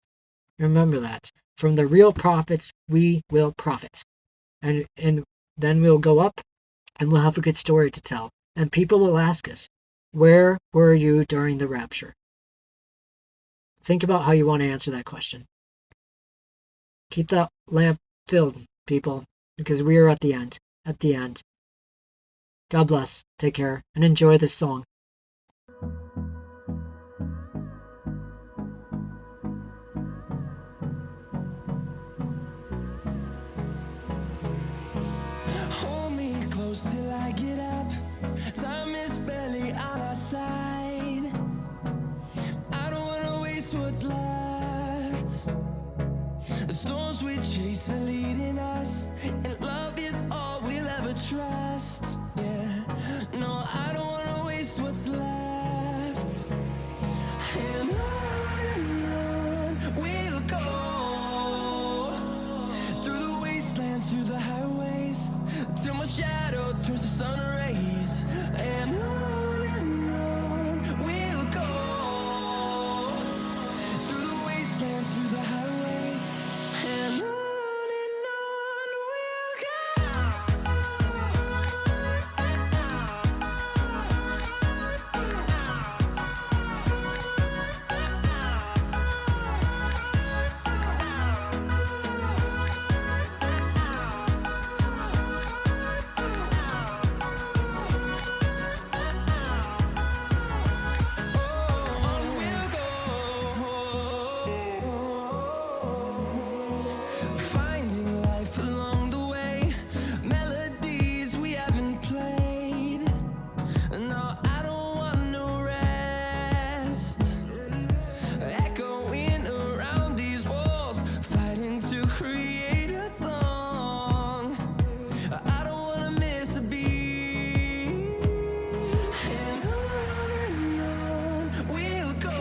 Remember that. From the real prophets, we will profit. And then we'll go up and we'll have a good story to tell. And people will ask us, where were you during the rapture? Think about how you want to answer that question. Keep that lamp filled, people, because we are at the end. At the end. God bless. Take care and enjoy this song. Hold me close till I get up. Time is barely on our side. I don't wanna waste what's left. The storms we chase are leading us, and love is all we'll ever trust. Yeah, no, I don't wanna waste what's left. And on we'll go, through the wastelands, through the highways, till my shadow turns to sun rays. And on we'll go, through the wastelands, through the highways, and on we'll go. Finding life along the way, melodies we haven't played. No, I don't want no rest. Echoing around these walls, fighting to create a song. I don't wanna miss a beat. And on we'll go,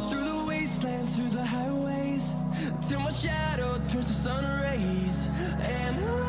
through the wastelands, through the highways, till my shadow turns to sun rays. And on